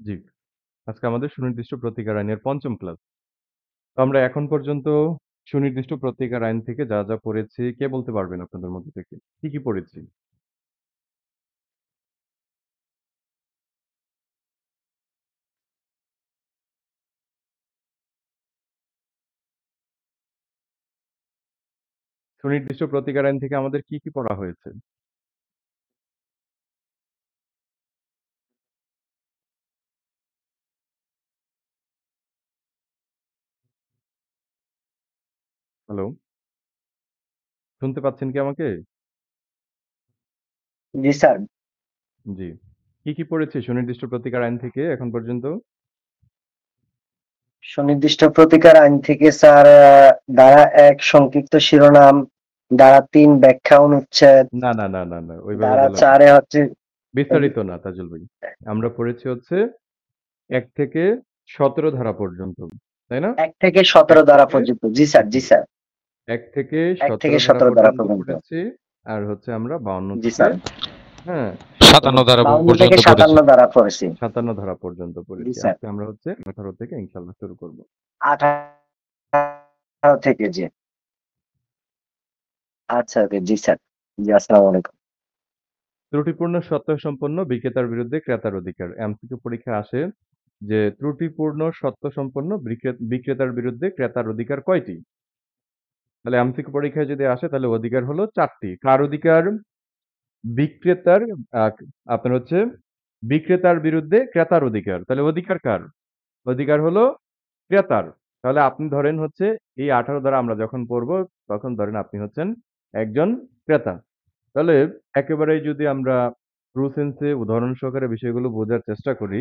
জি। আজকে আমাদের সুনির্দিষ্ট প্রতিকার আইনের ৫ম ক্লাস। তো আমরা এখন পর্যন্ত সুনির্দিষ্ট প্রতিকার আইন থেকে যা পড়েছি কে বলতে পারবেন আপনাদের মধ্যে থেকে? কি পড়েছি? সুনির্দিষ্ট প্রতিকার আইন থেকে আমাদের কি পড়া হয়েছে? হ্যালো? শুনতে পাচ্ছেন কি আমাকে? জি স্যার। জি। কি পড়েছি সুনির্দিষ্ট প্রতিকার আইন থেকে এখন পর্যন্ত? সুনির্দিষ্ট প্রতিকার আইন থেকে স্যার ধারা ১ সংক্ষিপ্ত শিরোনাম, ধারা ৩ ব্যাখ্যা অনুচ্ছেদ, না। ওইভাবে ধারা বলা ৪ যাবে এ না। হচ্ছে বিস্তারিত না তাজুল ভাই। আমরা পড়েছি হচ্ছে ১ থেকে ১৭ ধারা পর্যন্ত। তাই না? ১ থেকে ১ ১৭ ধারা থেকে পর্যন্ত। জি স্যার, জি। জি স্যার। ১ থেকে ১ ১৭ থেকে ধারা ১৭ ধারা পর্যন্ত পর্যন্ত। পড়েছি। আর হচ্ছে আমরা ৫২ জি থেকে স্যার। হ্যাঁ, ৫৭ ধারা ৫২ থেকে পর্যন্ত পড়েছি। ৫৭ ধারা পড়েছি। ৫৭ ধারা পর্যন্ত জি পড়েছি। স্যার। আজকে আমরা হচ্ছে ১৮ থেকে ইনশাআল্লাহ শুরু করব। ১৮ থেকে জি। আচ্ছা, ওকে। জি স্যার। জি, আসসালামু আলাইকুম। ত্রুটিপূর্ণ সত্ত্বসম্পন্ন বিক্রেতার বিরুদ্ধে ক্রেতার অধিকার। এমসিকিউ পরীক্ষায় আসে যে ত্রুটিপূর্ণ সত্ত্বসম্পন্ন বিক্রেতার বিরুদ্ধে ক্রেতার অধিকার কয়টি? তাহলে এমসিকিউ পরীক্ষায় যদি আসে তাহলে অধিকার হলো ৪ টি। কার অধিকার? বিক্রেতার আ আপনার হচ্ছে বিক্রেতার বিরুদ্ধে ক্রেতার অধিকার। তাহলে অধিকার কার? অধিকার হলো ক্রেতার। তাহলে আপনি ধরেন হচ্ছে এই ১৮ দ্বারা আমরা যখন পড়ব, তখন ধরেন আপনি হচ্ছেন একজন ক্রেতা। তাহলে একেবারেই যদি আমরা ট্রু সেন্স এ উদাহরণ সহকারে বিষয়গুলো বোঝার চেষ্টা করি,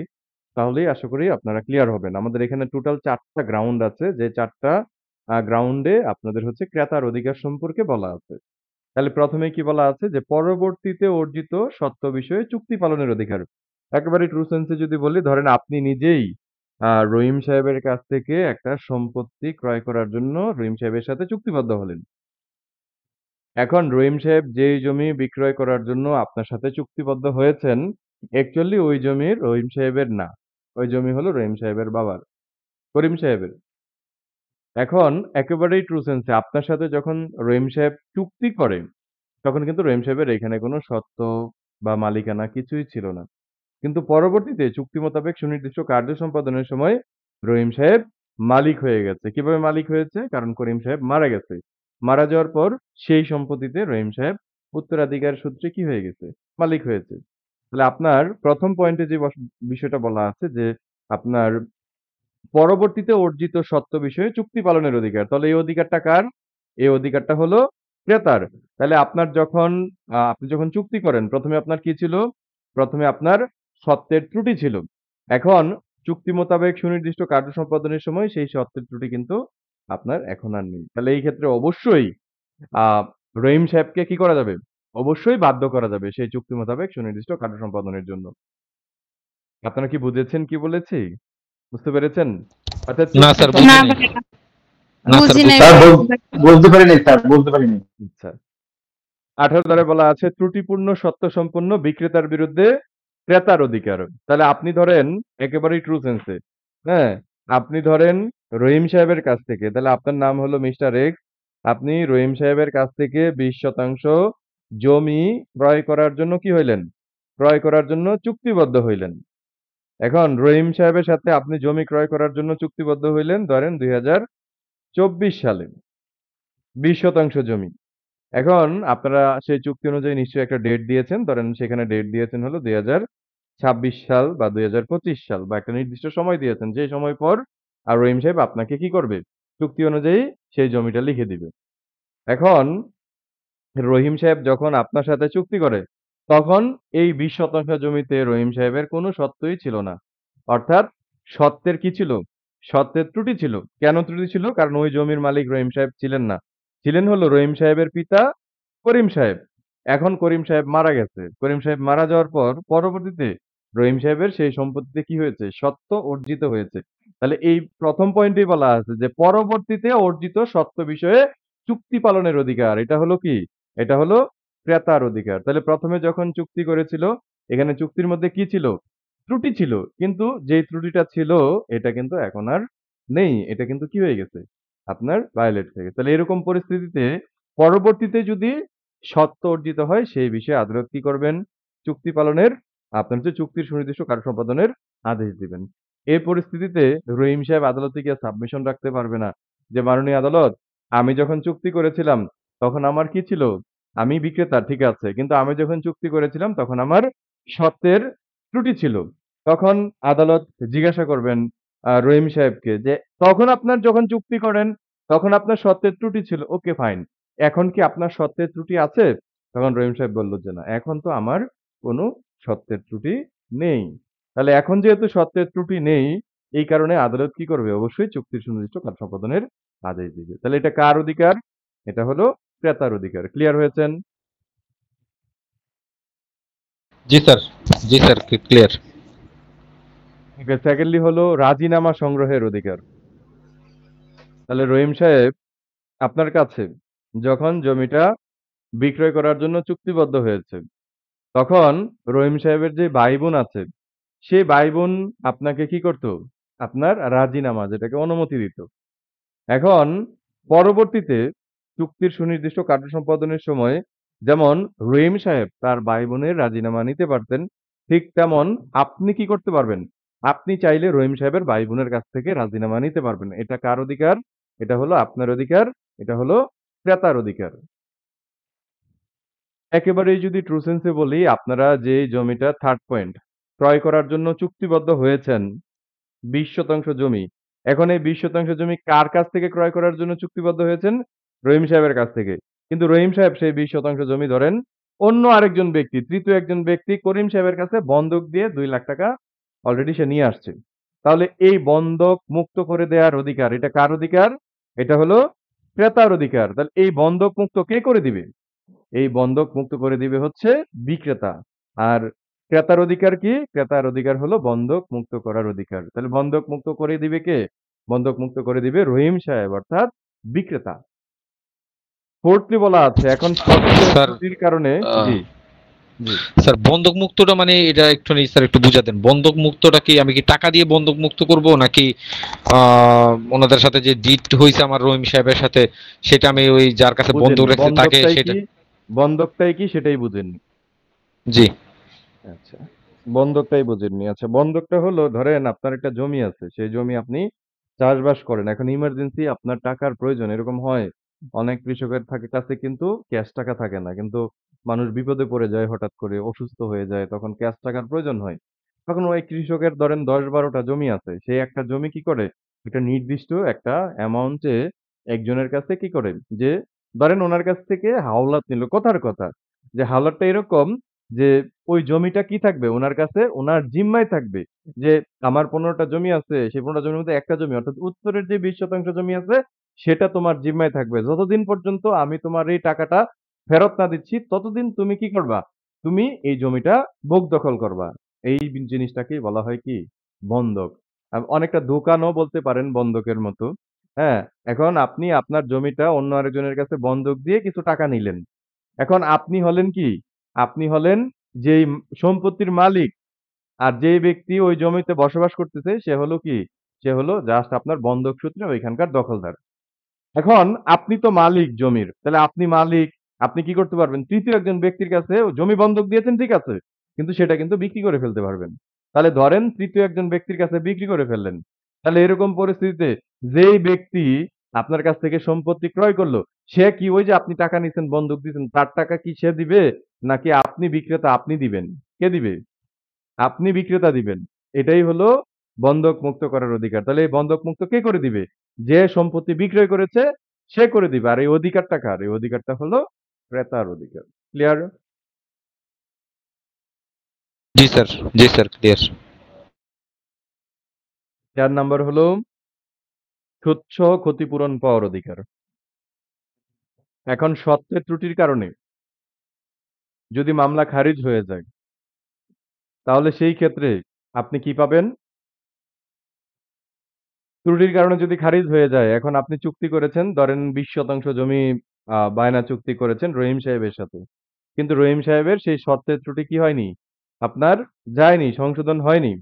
তাহলেই আশা করি আপনারা ক্লিয়ার হবেন। আমাদের এখানে টোটাল ৪ টা গ্রাউন্ড আছে। যে ৪ টা গ্রাউন্ডে আপনাদের হচ্ছে ক্রেতার অধিকার সম্পর্কে বলা আছে। তাহলে ১ম এ কি বলা আছে? যে পরবর্তীতে অর্জিত সত্ত্ব বিষয়ে চুক্তি পালনের অধিকার। একেবারে ট্রু সেন্স এ যদি বলি, ধরেন আপনি নিজেই রহিম সাহেবের কাছ থেকে একটা সম্পত্তি ক্রয় করার জন্য রহিম সাহেবের সাথে চুক্তিবদ্ধ হলেন। এখন রহিম সাহেব যেই জমি বিক্রয় করার জন্য আপনার সাথে চুক্তিবদ্ধ হয়েছেন, অ্যাকচুয়ালি ওই জমি রহিম সাহেবের না। ওই জমি হলো রহিম সাহেবের বাবার, করিম সাহেবের। এখন একেবারেই ট্রু সেন্স এ আপনার সাথে যখন রহিম সাহেব চুক্তি করে, তখন কিন্তু রহিম সাহেবের এখানে কোনো স্বত্ব বা মালিকানা কিছুই ছিল না। কিন্তু পরবর্তীতে চুক্তি মোতাবেক সুনির্দিষ্ট কার্য সম্পাদনের সময় রহিম সাহেব মালিক হয়ে গেছে। কিভাবে মালিক হয়েছে? কারণ করিম সাহেব মারা গেছে। মারা যাওয়ার পর সেই সম্পত্তিতে রহিম সাহেব উত্তরাধিকার সূত্রে কি হয়ে গেছে? মালিক হয়েছে। তাহলে আপনার ১ম পয়েন্টে যে বিষয়টা বলা আছে যে, আপনার পরবর্তীতে অর্জিত সত্ত্ব বিষয়ে চুক্তি পালনের অধিকার। তাহলে এই অধিকারটা কার? এই অধিকারটা হলো ক্রেতার। তাহলে আপনার যখন আপনি যখন চুক্তি করেন, ১ম এ আপনার কি ছিল? ১ম এ আপনার সত্ত্বের ত্রুটি ছিল। এখন চুক্তি মোতাবেক সুনির্দিষ্ট কার্য সম্পাদনের সময় সেই সত্ত্বের ত্রুটি কিন্তু আপনার এখন আর নেই। তাহলে এই ক্ষেত্রে অবশ্যই আ রহিম সাহেবকে কি করা যাবে? অবশ্যই বাধ্য করা যাবে সেই চুক্তি মোতাবেক সুনির্দিষ্ট কার্য সম্পাদনের জন্য। আপনারা কি বুঝেছেন কি বলেছি? বুঝতে পেরেছেন? অর্থাৎ না চুক্তি স্যার না বুঝি সম্পন্ন নাই। ভাইয়া, না স্যার বুঝি নাই বুঝতে স্যার ভাইয়া। পারিনি। বলতে পারিনি স্যার, বলতে পারিনি। আচ্ছা। ১৮ ধারায় বলা আছে ত্রুটিপূর্ণ সত্ত্বসম্পন্ন বিক্রেতার বিরুদ্ধে ক্রেতার অধিকার। তাহলে আপনি ধরেন একেবারেই ট্রু সেন্স এ, হ্যাঁ? আপনি ধরেন রহিম সাহেবের কাছ থেকে, তাহলে আপনার নাম হলো মিস্টার এক্স। আপনি রহিম সাহেবের কাছ থেকে ২০% জমি ক্রয় করার জন্য কি হইলেন? ক্রয় করার জন্য চুক্তিবদ্ধ হইলেন। এখন রহিম সাহেবের সাথে আপনি জমি ক্রয় করার জন্য চুক্তিবদ্ধ হইলেন ধরেন ২০২৪ সালে ২০% জমি। এখন আপনারা সেই চুক্তি অনুযায়ী নিশ্চয়ই একটা ডেট দিয়েছেন। ধরেন সেখানে ডেট দিয়েছেন হলো ২০২৬ সাল বা ২০২৫ সাল বা একটা নির্দিষ্ট সময় দিয়েছেন। যে সময় পর রহিম সাহেব আপনাকে কি করবে? চুক্তি অনুযায়ী সেই জমিটা লিখে দিবে। এখন রহিম সাহেব যখন আপনার সাথে চুক্তি করে, তখন এই ২০% জমিতে রহিম সাহেবের কোনো স্বত্বই ছিল না। অর্থাৎ স্বত্বের কি ছিল? স্বত্বের ত্রুটি ছিল। কেন ত্রুটি ছিল? কারণ ওই জমির মালিক রহিম সাহেব ছিলেন না। ছিলেন হলো রহিম সাহেবের পিতা করিম সাহেব। এখন করিম সাহেব মারা গেছে। করিম সাহেব মারা যাওয়ার পর পরবর্তীতে রহিম সাহেবের সেই সম্পত্তিতে কি হয়েছে? স্বত্ব অর্জিত হয়েছে। তাহলে এই ১ম পয়েন্টেই বলা আছে যে পরবর্তীতে অর্জিত স্বত্ব বিষয়ে চুক্তি পালনের অধিকার। এটা হলো কি? এটা হলো ক্রেতার অধিকার। তাহলে ১ম এ যখন চুক্তি করেছিল, এখানে চুক্তির মধ্যে কি ছিল? ত্রুটি ছিল। কিন্তু যেই ত্রুটিটা ছিল এটা কিন্তু এখন আর নেই। এটা কিন্তু কি হয়ে গেছে? আপনার ভায়োলেট হয়ে গেছে। তাহলে এরকম পরিস্থিতিতে পরবর্তীতে যদি সত্য অর্জিত হয় সেই বিষয়ে আদালত কি করবেন? চুক্তি পালনের আপনার হচ্ছে চুক্তির সুনির্দিষ্ট কার্য সম্পাদনের আদেশ দিবেন। এই পরিস্থিতিতে রহিম সাহেব আদালতে গিয়ে সাবমিশন রাখতে পারবে না যে, "মাননীয় আদালত, আমি যখন চুক্তি করেছিলাম তখন আমার কি ছিল? আমি বিক্রেতা ঠিক আছে। কিন্তু আমি যখন চুক্তি করেছিলাম তখন আমার সত্ত্বের ত্রুটি ছিল।" তখন আদালত জিজ্ঞাসা করবেন রহিম সাহেবকে যে, "তখন আপনার যখন চুক্তি করেন তখন আপনার সত্ত্বের ত্রুটি ছিল। Okay fine. এখন কি আপনার সত্ত্বের ত্রুটি আছে?" তখন রহিম সাহেব বলল যে, "না, এখন তো আমার কোনো সত্ত্বের ত্রুটি নেই।" তাহলে এখন যেহেতু সত্ত্বের ত্রুটি নেই, এই কারণে আদালত কি করবে? অবশ্যই চুক্তির সুনির্দিষ্ট কাজ সম্পাদনের আদেশ দিবে। তাহলে এটা কার অধিকার? এটা হলো ক্রেতার অধিকার। ক্লিয়ার হয়েছেন? জি স্যার, জি স্যার, ক্লিয়ার। ওকে, সেকেন্ডলি হলো রাজিনামা সংগ্রহের অধিকার। তাহলে রহিম সাহেব আপনার কাছে যখন জমিটা বিক্রয় করার জন্য চুক্তিবদ্ধ হয়েছে, তখন রহিম সাহেবের যে ভাই-বোন আছে, সেই ভাই-বোন আপনাকে কি করত? আপনার রাজিনামা যেটাকে অনুমতি দিত। এখন পরবর্তীতে চুক্তির সুনির্দিষ্ট কার্য সম্পাদনের সময় যেমন রহিম সাহেব তার ভাই-বোনের রাজিনামা নিতে পারতেন, ঠিক তেমন আপনি কি করতে পারবেন? আপনি চাইলে রহিম সাহেবের ভাই-বোনের কাছ থেকে রাজিনামা নিতে পারবেন। এটা কার অধিকার? এটা হলো আপনার অধিকার। এটা হলো ক্রেতার অধিকার। একেবারেই যদি ট্রু সেন্স এ বলি, আপনারা যে জমিটা থার্ড পয়েন্ট ক্রয় করার জন্য চুক্তিবদ্ধ হয়েছেন ২০% জমি। এখন এই ২০% জমি কার কাছ থেকে ক্রয় করার জন্য চুক্তিবদ্ধ হয়েছেন? রহিম সাহেবের কাছ থেকে। কিন্তু রহিম সাহেব সেই ২০% জমি ধরেন অন্য আরেকজন ব্যক্তি, তৃতীয় একজন ব্যক্তি করিম সাহেবের কাছে বন্ধক দিয়ে ৳২,০০,০০০ অলরেডি সে নিয়ে আসছে। তাহলে এই বন্ধক মুক্ত করে দেয়ার অধিকার, এটা কার অধিকার? এটা হলো ক্রেতার অধিকার। তাহলে এই বন্ধক মুক্ত কে করে দিবে? এই বন্ধক মুক্ত করে দিবে হচ্ছে বিক্রেতা। আর ক্রেতার অধিকার কি? ক্রেতার অধিকার হলো বন্ধক মুক্ত করার অধিকার। তাহলে বন্ধক মুক্ত করে দিবে কে? বন্ধক মুক্ত করে দিবে রহিম সাহেব অর্থাৎ বিক্রেতা। ফোর্থলি বলা আছে এখন সত্ত্বের স্যার, ত্রুটির কারণে আহ, জি, জি। স্যার বন্ধক মুক্তটা মানে এটা একটু স্যার একটু বুঝা দেন। বন্ধক মুক্তটা কি আমি কি টাকা দিয়ে বন্ধক মুক্ত করব নাকি ওনাদের সাথে যে ডিট হইছে আমার রহিম সাহেবের সাথে সেটা আমি ওই যার কাছে বন্ধক বুঝেননি। রাখছি তাকে সেটা। বন্ধকটাই কি সেটাই বুঝেননি। জি, আচ্ছা। বন্ধকটাই বুঝেননি। আচ্ছা, বন্ধকটা হলো ধরেন আপনার একটা জমি আছে। সেই জমি আপনি চাষবাস করেন। এখন ইমার্জেন্সি আপনার টাকার প্রয়োজন। এরকম হয়। অনেক কৃষকের কাছে কিন্তু ক্যাশ টাকা থাকে না। কিন্তু মানুষ বিপদে পড়ে যায় হঠাৎ করে, অসুস্থ হয়ে যায়। তখন ক্যাশ টাকার প্রয়োজন হয়। তখন ওই কৃষকের ধরেন ১০-১২ টা জমি আছে। সেই একটা জমি কি করে? একটা নির্দিষ্ট একটা অ্যামাউন্ট এ একজনের কাছে কি করে? যে ধরেন উনার কাছ থেকে হাওলাত নিল। কথার কথা। যে হাওলাতটা এরকম যে ওই জমিটা কি থাকবে উনার কাছে, উনার জিম্মায় থাকবে। যে আমার ১৫ টা জমি আছে, সেই ১৫ টা জমির মধ্যে একটা জমি অর্থাৎ উত্তরের যে ২০% জমি আছে, সেটা তোমার জিম্মায় থাকবে। যতদিন পর্যন্ত আমি তোমার এই টাকাটা ফেরত না দিচ্ছি, ততদিন তুমি কি করবা? তুমি এই জমিটা ভোগ দখল করবা। এই জিনিসটাকেই বলা হয় কি? বন্ধক। অনেকটা দোকানও বলতে পারেন বন্ধকের মতো। হ্যাঁ? এখন আপনি আপনার জমিটা অন্য আরেকজনের কাছে বন্ধক দিয়ে কিছু টাকা নিলেন। এখন আপনি হলেন কি? আপনি হলেন যেই সম্পত্তির মালিক। আর যেই ব্যক্তি ওই জমিতে বসবাস করতেছে সে হলো কি? সে হলো জাস্ট আপনার বন্ধক সূত্রে ওইখানকার দখলদার। এখন আপনি তো মালিক জমির। তাহলে আপনি মালিক, আপনি কি করতে পারবেন? তৃতীয় একজন ব্যক্তির কাছে জমি বন্ধক দিয়েছেন ঠিক আছে। কিন্তু সেটা কিন্তু বিক্রি করে ফেলতে পারবেন। তাহলে ধরেন তৃতীয় একজন ব্যক্তির কাছে বিক্রি করে ফেললেন। তাহলে এরকম পরিস্থিতিতে যেই ব্যক্তি আপনার কাছ থেকে সম্পত্তি ক্রয় করলো, সে কি ওই যে আপনি টাকা নিছেন, বন্ধক দিছেন, তার টাকা কি সে দিবে? নাকি আপনি বিক্রেতা আপনি দিবেন? কে দিবে? আপনি বিক্রেতা দিবেন। এটাই হলো বন্ধক মুক্ত করার অধিকার। তাহলে এই বন্ধক মুক্ত কে করে দিবে? যে সম্পত্তি বিক্রয় করেছে সে করে দিবে। আর এই অধিকারটা কার? এই অধিকারটা হলো ক্রেতার অধিকার। ক্লিয়ার? জি স্যার, জি স্যার, ক্লিয়ার। ৪ নাম্বার হলো তুচ্ছ ক্ষতিপূরণ পাওয়ার অধিকার। এখন সত্ত্বের ত্রুটির কারণে যদি মামলা খারিজ হয়ে যায়, তাহলে সেই ক্ষেত্রে আপনি কি পাবেন? ত্রুটির কারণে যদি খারিজ হয়ে যায়, এখন আপনি চুক্তি করেছেন ধরেন ২০% জমি বায়না চুক্তি করেছেন রহিম সাহেবের সাথে। কিন্তু রহিম সাহেবের সেই শর্তের ত্রুটি কি হয়নি? আপনার যায়নি, সংশোধন হয়নি।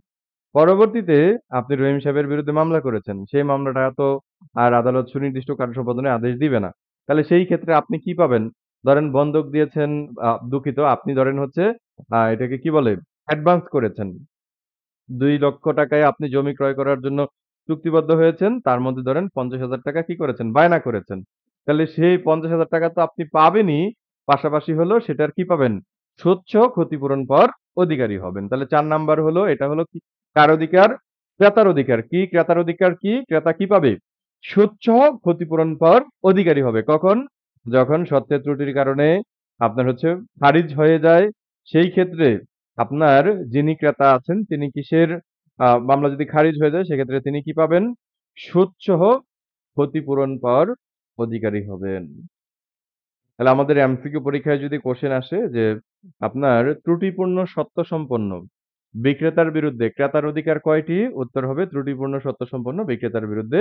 পরবর্তীতে আপনি রহিম সাহেবের বিরুদ্ধে মামলা করেছেন। সেই মামলাটা তো আর আদালত সুনির্দিষ্ট কার্য সম্পাদনের আদেশ দিবে না। তাহলে সেই ক্ষেত্রে আপনি কি পাবেন? ধরেন বন্ধক দিয়েছেন, দুঃখিত, আপনি ধরেন হচ্ছে এটাকে কি বলে? অ্যাডভান্স করেছেন। ৳২,০০,০০০ আপনি জমি ক্রয় করার জন্য চুক্তিবদ্ধ হয়েছেন। তার মধ্যে ধরেন ৳৫০,০০০ কি করেছেন? বায়না করেছেন। তাহলে সেই ৳৫০,০০০ তো আপনি পাবেনই, পাশাপাশি হলো সেটার কি পাবেন? স্বচ্ছ ক্ষতিপূরণ পাওয়ার অধিকারী হবেন। তাহলে ৪ নাম্বার হলো, এটা হলো কি? কার অধিকার? ক্রেতার অধিকার। কি ক্রেতার অধিকার কি? ক্রেতা কি পাবে? স্বচ্ছ ক্ষতিপূরণ পাওয়ার অধিকারী হবে। কখন? যখন সত্যের ত্রুটির কারণে আপনার হচ্ছে খারিজ হয়ে যায়, সেই ক্ষেত্রে আপনার যিনি ক্রেতা আছেন তিনি কিসের মামলা যদি খারিজ হয়ে যায় সেক্ষেত্রে তিনি কি পাবেন? সুদসহ ক্ষতিপূরণ পাওয়ার অধিকারী হবেন। তাহলে আমাদের এমসিকিউ পরীক্ষায় যদি কোশ্চেন আসে যে আপনার ত্রুটিপূর্ণ সত্যসম্পন্ন বিক্রেতার বিরুদ্ধে ক্রেতার অধিকার কয়টি? উত্তর হবে ত্রুটিপূর্ণ সত্যসম্পন্ন বিক্রেতার বিরুদ্ধে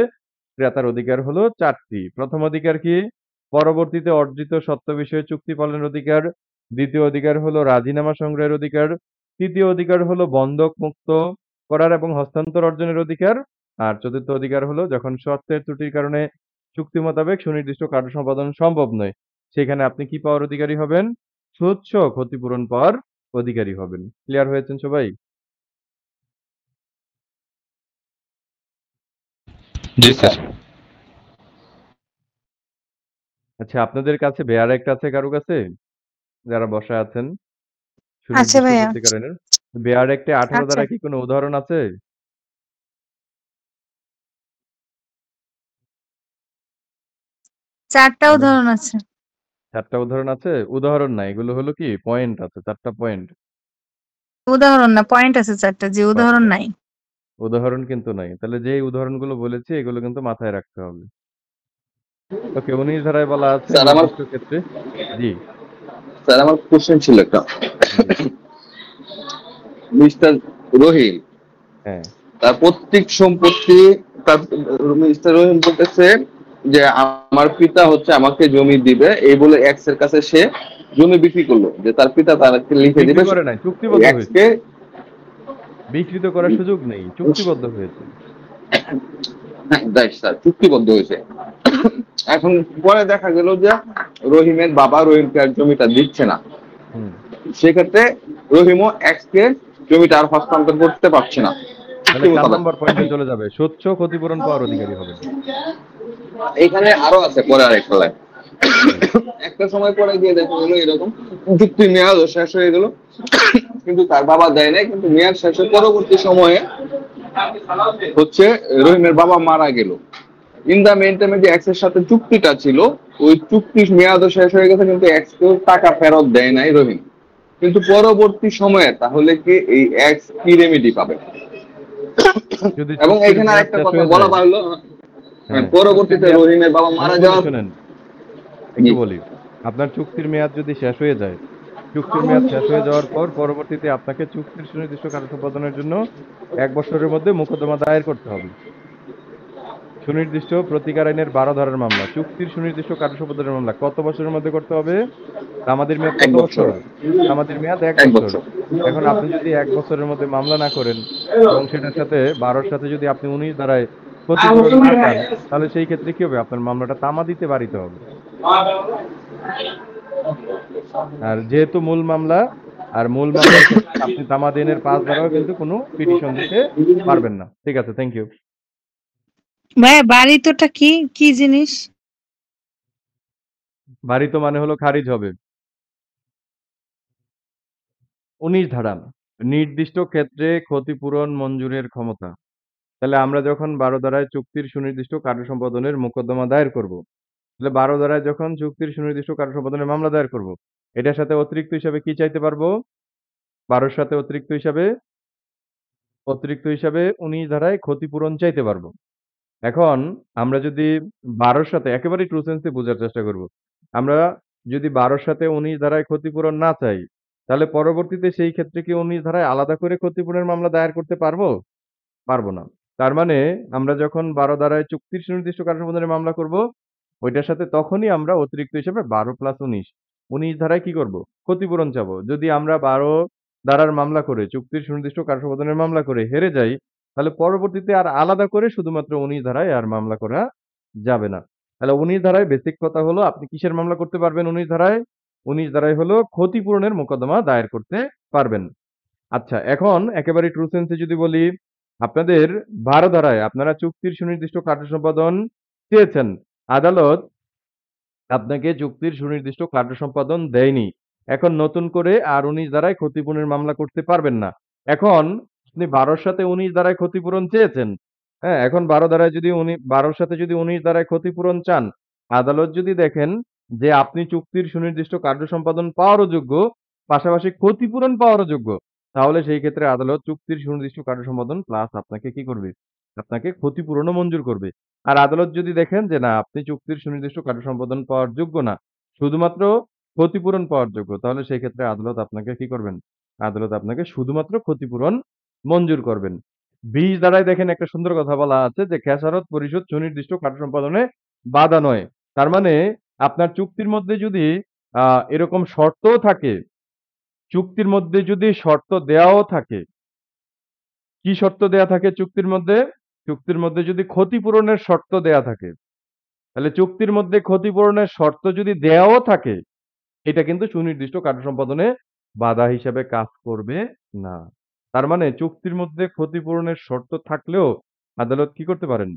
ক্রেতার অধিকার হলো ৪ টি। প্রথম অধিকার কি? পরবর্তীতে অর্জিত সত্য বিষয়ে চুক্তি পালনের অধিকার। দ্বিতীয় অধিকার হলো রাজিনামা সংগ্রহের অধিকার। তৃতীয় অধিকার হলো বন্ধক মুক্ত করার এবং হস্তান্তর অর্জনের অধিকার। আর চতুর্থ অধিকার হলো যখন সত্যের ত্রুটির কারণে চুক্তি মোতাবেক সুনির্দিষ্ট কার্য সম্পাদন সম্ভব নয়, সেখানে আপনি কি পাওয়ার অধিকারী হবেন? সুচ্ছ ক্ষতিপূরণ পাওয়ার অধিকারী হবেন। ক্লিয়ার হয়েছেন সবাই? জি স্যার। আচ্ছা, আপনাদের কাছে বেয়ার অ্যাক্ট আছে কারো কাছে? যারা বসা আছেন আচ্ছা সুনির্দিষ্ট ভাইয়া। প্রতিকারের। বেয়ার অ্যাক্টে ১৮ আচ্ছা, ধারা কি কোনো উদাহরণ আছে? ৪ টা মানে উদাহরণ আছে। ৪ টা উদাহরণ আছে? উদাহরণ না, এগুলো হলো কি পয়েন্ট আছে, ৪ টা পয়েন্ট। উদাহরণ না, পয়েন্ট আছে ৪ টা, যে বা উদাহরণ নাই। উদাহরণ কিন্তু নাই। তাহলে যেই উদাহরণগুলো বলেছি এগুলো কিন্তু মাথায় রাখতে হবে। ওকে, ১৯ ধারায় বলা আছে স্যার আমার নির্দিষ্ট ক্ষেত্রে। জি, কোশ্চেন ছিল একটা। জি, মিস্টার রহিম হ্যাঁ, তার পৈতৃক সম্পত্তি, তার মিস্টার রহিম বলতেছে যে আমার পিতা হচ্ছে আমাকে জমি দিবে, এই বলে এক্স এর কাছে সে জমি বিক্রি করলো, যে তার পিতা তাকে লিখে বিক্রি দিবে করে নাই, চুক্তিবদ্ধ এক্স হয়েছে। কে। বিক্রি তো করার সুযোগ নেই, চুক্তিবদ্ধ হয়েছে। হ্যাঁ দেখ স্যার, চুক্তিবদ্ধ হয়েছে। এখন পরে দেখা গেল যে রহিমের বাবা রহিমকে আর জমিটা দিচ্ছে না, হুম। সেক্ষেত্রে রহিমও এক্স কে জমিটা আর হস্তান্তর করতে পারছে না চুক্তি তাহলে ৪ মোতাবেক। নম্বর পয়েন্টে চলে যাবে। স্বচ্ছ ক্ষতিপূরণ পাওয়ার অধিকারী হবেন। এখানে আরো আছে পরে আরেকটা লাইন। হুম, একটা সময় পরে গিয়ে দেখা গেলো এরকম চুক্তির মেয়াদও শেষ হয়ে গেল, কিন্তু তার বাবা দেয় নাই, কিন্তু মেয়াদ শেষের পরবর্তী সময়ে হচ্ছে রহিমের বাবা মারা গেল। ইন দা মেন টাইমে যে এক্স এর সাথে চুক্তিটা ছিল, ওই চুক্তির মেয়াদও শেষ হয়ে গেছে, কিন্তু এক্স কেও টাকা ফেরত দেয় নাই রহিম। কিন্তু পরবর্তী সময়ে তাহলে কি এই এক্স কি রেমেডি পাবে? যদি এবং চুক্তির এখানে মেয়াদ আরেকটা শেষ কথা হয়ে বলা যায়, ভালো, হ্যাঁ, চুক্তির পরবর্তীতে মেয়াদ, রহিমের বাবা আমি মারা বলি যাওয়ার। শোনেন, জি। একটু বলি। আপনার চুক্তির মেয়াদ যদি শেষ হয়ে যায়, চুক্তির মেয়াদ শেষ হয়ে যাওয়ার পর পরবর্তীতে আপনাকে চুক্তির সুনির্দিষ্ট কার্য সম্পাদনের জন্য ১ বছরের মধ্যে মোকদ্দমা দায়ের করতে হবে। সুনির্দিষ্ট প্রতিকার আইনের ১২ ধারার মামলা, চুক্তির সুনির্দিষ্ট কার্য সম্পাদনের মামলা কত বছরের মধ্যে করতে হবে? তামাদির মেয়াদ এক কত বছর। বছর? তামাদির মেয়াদ ১ এক বছর। বছর। এখন আপনি যদি ১ বছরের মধ্যে মামলা না করেন এবং সেটার সাথে ১২ র সাথে যদি আপনি ১৯ ধারায় ক্ষতিপূরণ না চান, তাহলে সেই ক্ষেত্রে কি হবে? আপনার মামলাটা তামাদিতে বাড়িতে হবে। আর যেহেতু মূল মামলা, আর মূল মামলার ক্ষেত্রে আপনি তামাদিনের ৫ ধারাও কিন্তু কোনো পিটিশন দিতে পারবেন না। ঠিক আছে, থ্যাংক ইউ। ভাইয়া, বাড়িতোটা কি? কি জিনিস? বারিত মানে হলো খারিজ হবে। ১৯ ধারা, নির্দিষ্ট ক্ষেত্রে ক্ষতিপূরণ মঞ্জুরের ক্ষমতা। তাহলে আমরা যখন ১২ ধারায় চুক্তির সুনির্দিষ্ট কার্য সম্পাদনের মোকদ্দমা দায়ের করব, তাহলে ১২ ধারায় যখন চুক্তির সুনির্দিষ্ট কার্য সম্পাদনের মামলা দায়ের করব, এটার সাথে অতিরিক্ত হিসাবে কি চাইতে পারবো? ১২ র সাথে অতিরিক্ত হিসাবে ১৯ ধারায় ক্ষতিপূরণ চাইতে পারবো। এখন আমরা যদি ১২ র সাথে একেবারেই ট্রু সেন্স এ বোঝার চেষ্টা করব। আমরা যদি ১২ র সাথে ১৯ ধারায় ক্ষতিপূরণ না চাই, তাহলে পরবর্তীতে সেই ক্ষেত্রে কি ১৯ ধারায় আলাদা করে ক্ষতিপূরণের মামলা দায়ের করতে পারবো? পারব না। তার মানে আমরা যখন ১২ ধারায় চুক্তির সুনির্দিষ্ট কার্য সম্পাদনের মামলা করব, ওইটার সাথে তখনই আমরা অতিরিক্ত হিসেবে ১২ + ১৯, ১৯ ধারায় কি করব? ক্ষতিপূরণ চাবো। যদি আমরা ১২ ধারার মামলা করে, চুক্তির সুনির্দিষ্ট কার্য সম্পাদনের মামলা করে হেরে যাই, তাহলে পরবর্তীতে আর আলাদা করে শুধুমাত্র ১৯ ধারায় আর মামলা করা যাবে না। তাহলে ১৯ ধারায় বেসিক কথা হলো আপনি কিসের মামলা করতে পারবেন ১৯ ধারায়? ১৯ ধারায় হলো ক্ষতিপূরণের মোকদ্দমা দায়ের করতে পারবেন। আচ্ছা, এখন একেবারে ট্রু সেন্স এ যদি বলি, আপনাদের ১২ ধারায় আপনারা চুক্তির সুনির্দিষ্ট কার্য সম্পাদন চেয়েছেন। আদালত আপনাকে চুক্তির সুনির্দিষ্ট কার্য সম্পাদন দেয়নি। এখন নতুন করে আর ১৯ ধারায় ক্ষতিপূরণের মামলা করতে পারবেন না। এখন আপনি ১২ র সাথে ১৯ ধারায় ক্ষতিপূরণ চেয়েছেন। হ্যাঁ? এখন ১২ ধারায় যদি ১২ র সাথে যদি ১৯ ধারায় ক্ষতিপূরণ চান, আদালত যদি দেখেন যে আপনি চুক্তির সুনির্দিষ্ট কার্য সম্পাদন পাওয়ারও যোগ্য, পাশাপাশি ক্ষতিপূরণ পাওয়ারও যোগ্য, তাহলে সেই ক্ষেত্রে আদালত চুক্তির সুনির্দিষ্ট কার্য সম্পাদন প্লাস আপনাকে কি করবে? আপনাকে ক্ষতিপূরণও মঞ্জুর করবে। আর আদালত যদি দেখেন যে না আপনি চুক্তির সুনির্দিষ্ট কার্য সম্পাদন পাওয়ার যোগ্য না, শুধুমাত্র ক্ষতিপূরণ পাওয়ার যোগ্য, তাহলে সেই ক্ষেত্রে আদালত আপনাকে কি করবেন? আদালত আপনাকে শুধুমাত্র ক্ষতিপূরণ মঞ্জুর করবেন। ২০ ধারায় দেখেন একটা সুন্দর কথা বলা আছে যে খেসারত পরিশোধ সুনির্দিষ্ট কার্য সম্পাদনে বাধা নয়। তার মানে আপনার চুক্তির মধ্যে যদি এরকম শর্তও থাকে, চুক্তির মধ্যে যদি শর্ত দেওয়াও থাকে, কি শর্ত দেয়া থাকে চুক্তির মধ্যে? চুক্তির মধ্যে যদি ক্ষতিপূরণের শর্ত দেয়া থাকে, তাহলে চুক্তির মধ্যে ক্ষতিপূরণের শর্ত যদি দেয়াও থাকে, এটা কিন্তু সুনির্দিষ্ট কার্য সম্পাদনে বাধা হিসাবে কাজ করবে না। তার মানে চুক্তির মধ্যে ক্ষতিপূরণের শর্ত থাকলেও আদালত কি করতে পারেন?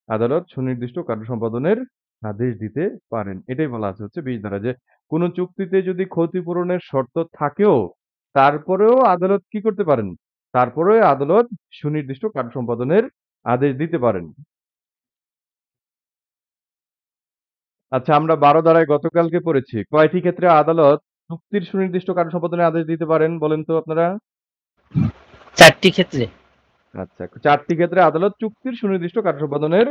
আদালত সুনির্দিষ্ট কার্য সম্পাদনের আদেশ দিতে পারেন। এটাই বলা আছে হচ্ছে ২০ ধারায় যে কোন চুক্তিতে যদি ক্ষতিপূরণের শর্ত থাকেও তারপরেও আদালত কি করতে পারেন? তারপরেও আদালত সুনির্দিষ্ট কার্য সম্পাদনের আদেশ দিতে পারেন। আচ্ছা, আমরা ১২ ধারায় গতকালকে পড়েছি। কয়টি ক্ষেত্রে আদালত চুক্তির সুনির্দিষ্ট কার্য সম্পাদনের আদেশ দিতে পারেন বলেন তো আপনারা? ৪টি ক্ষেত্রে। আচ্ছা, ৪ টি ক্ষেত্রে আদালত চুক্তির সুনির্দিষ্ট কার্য সম্পাদনের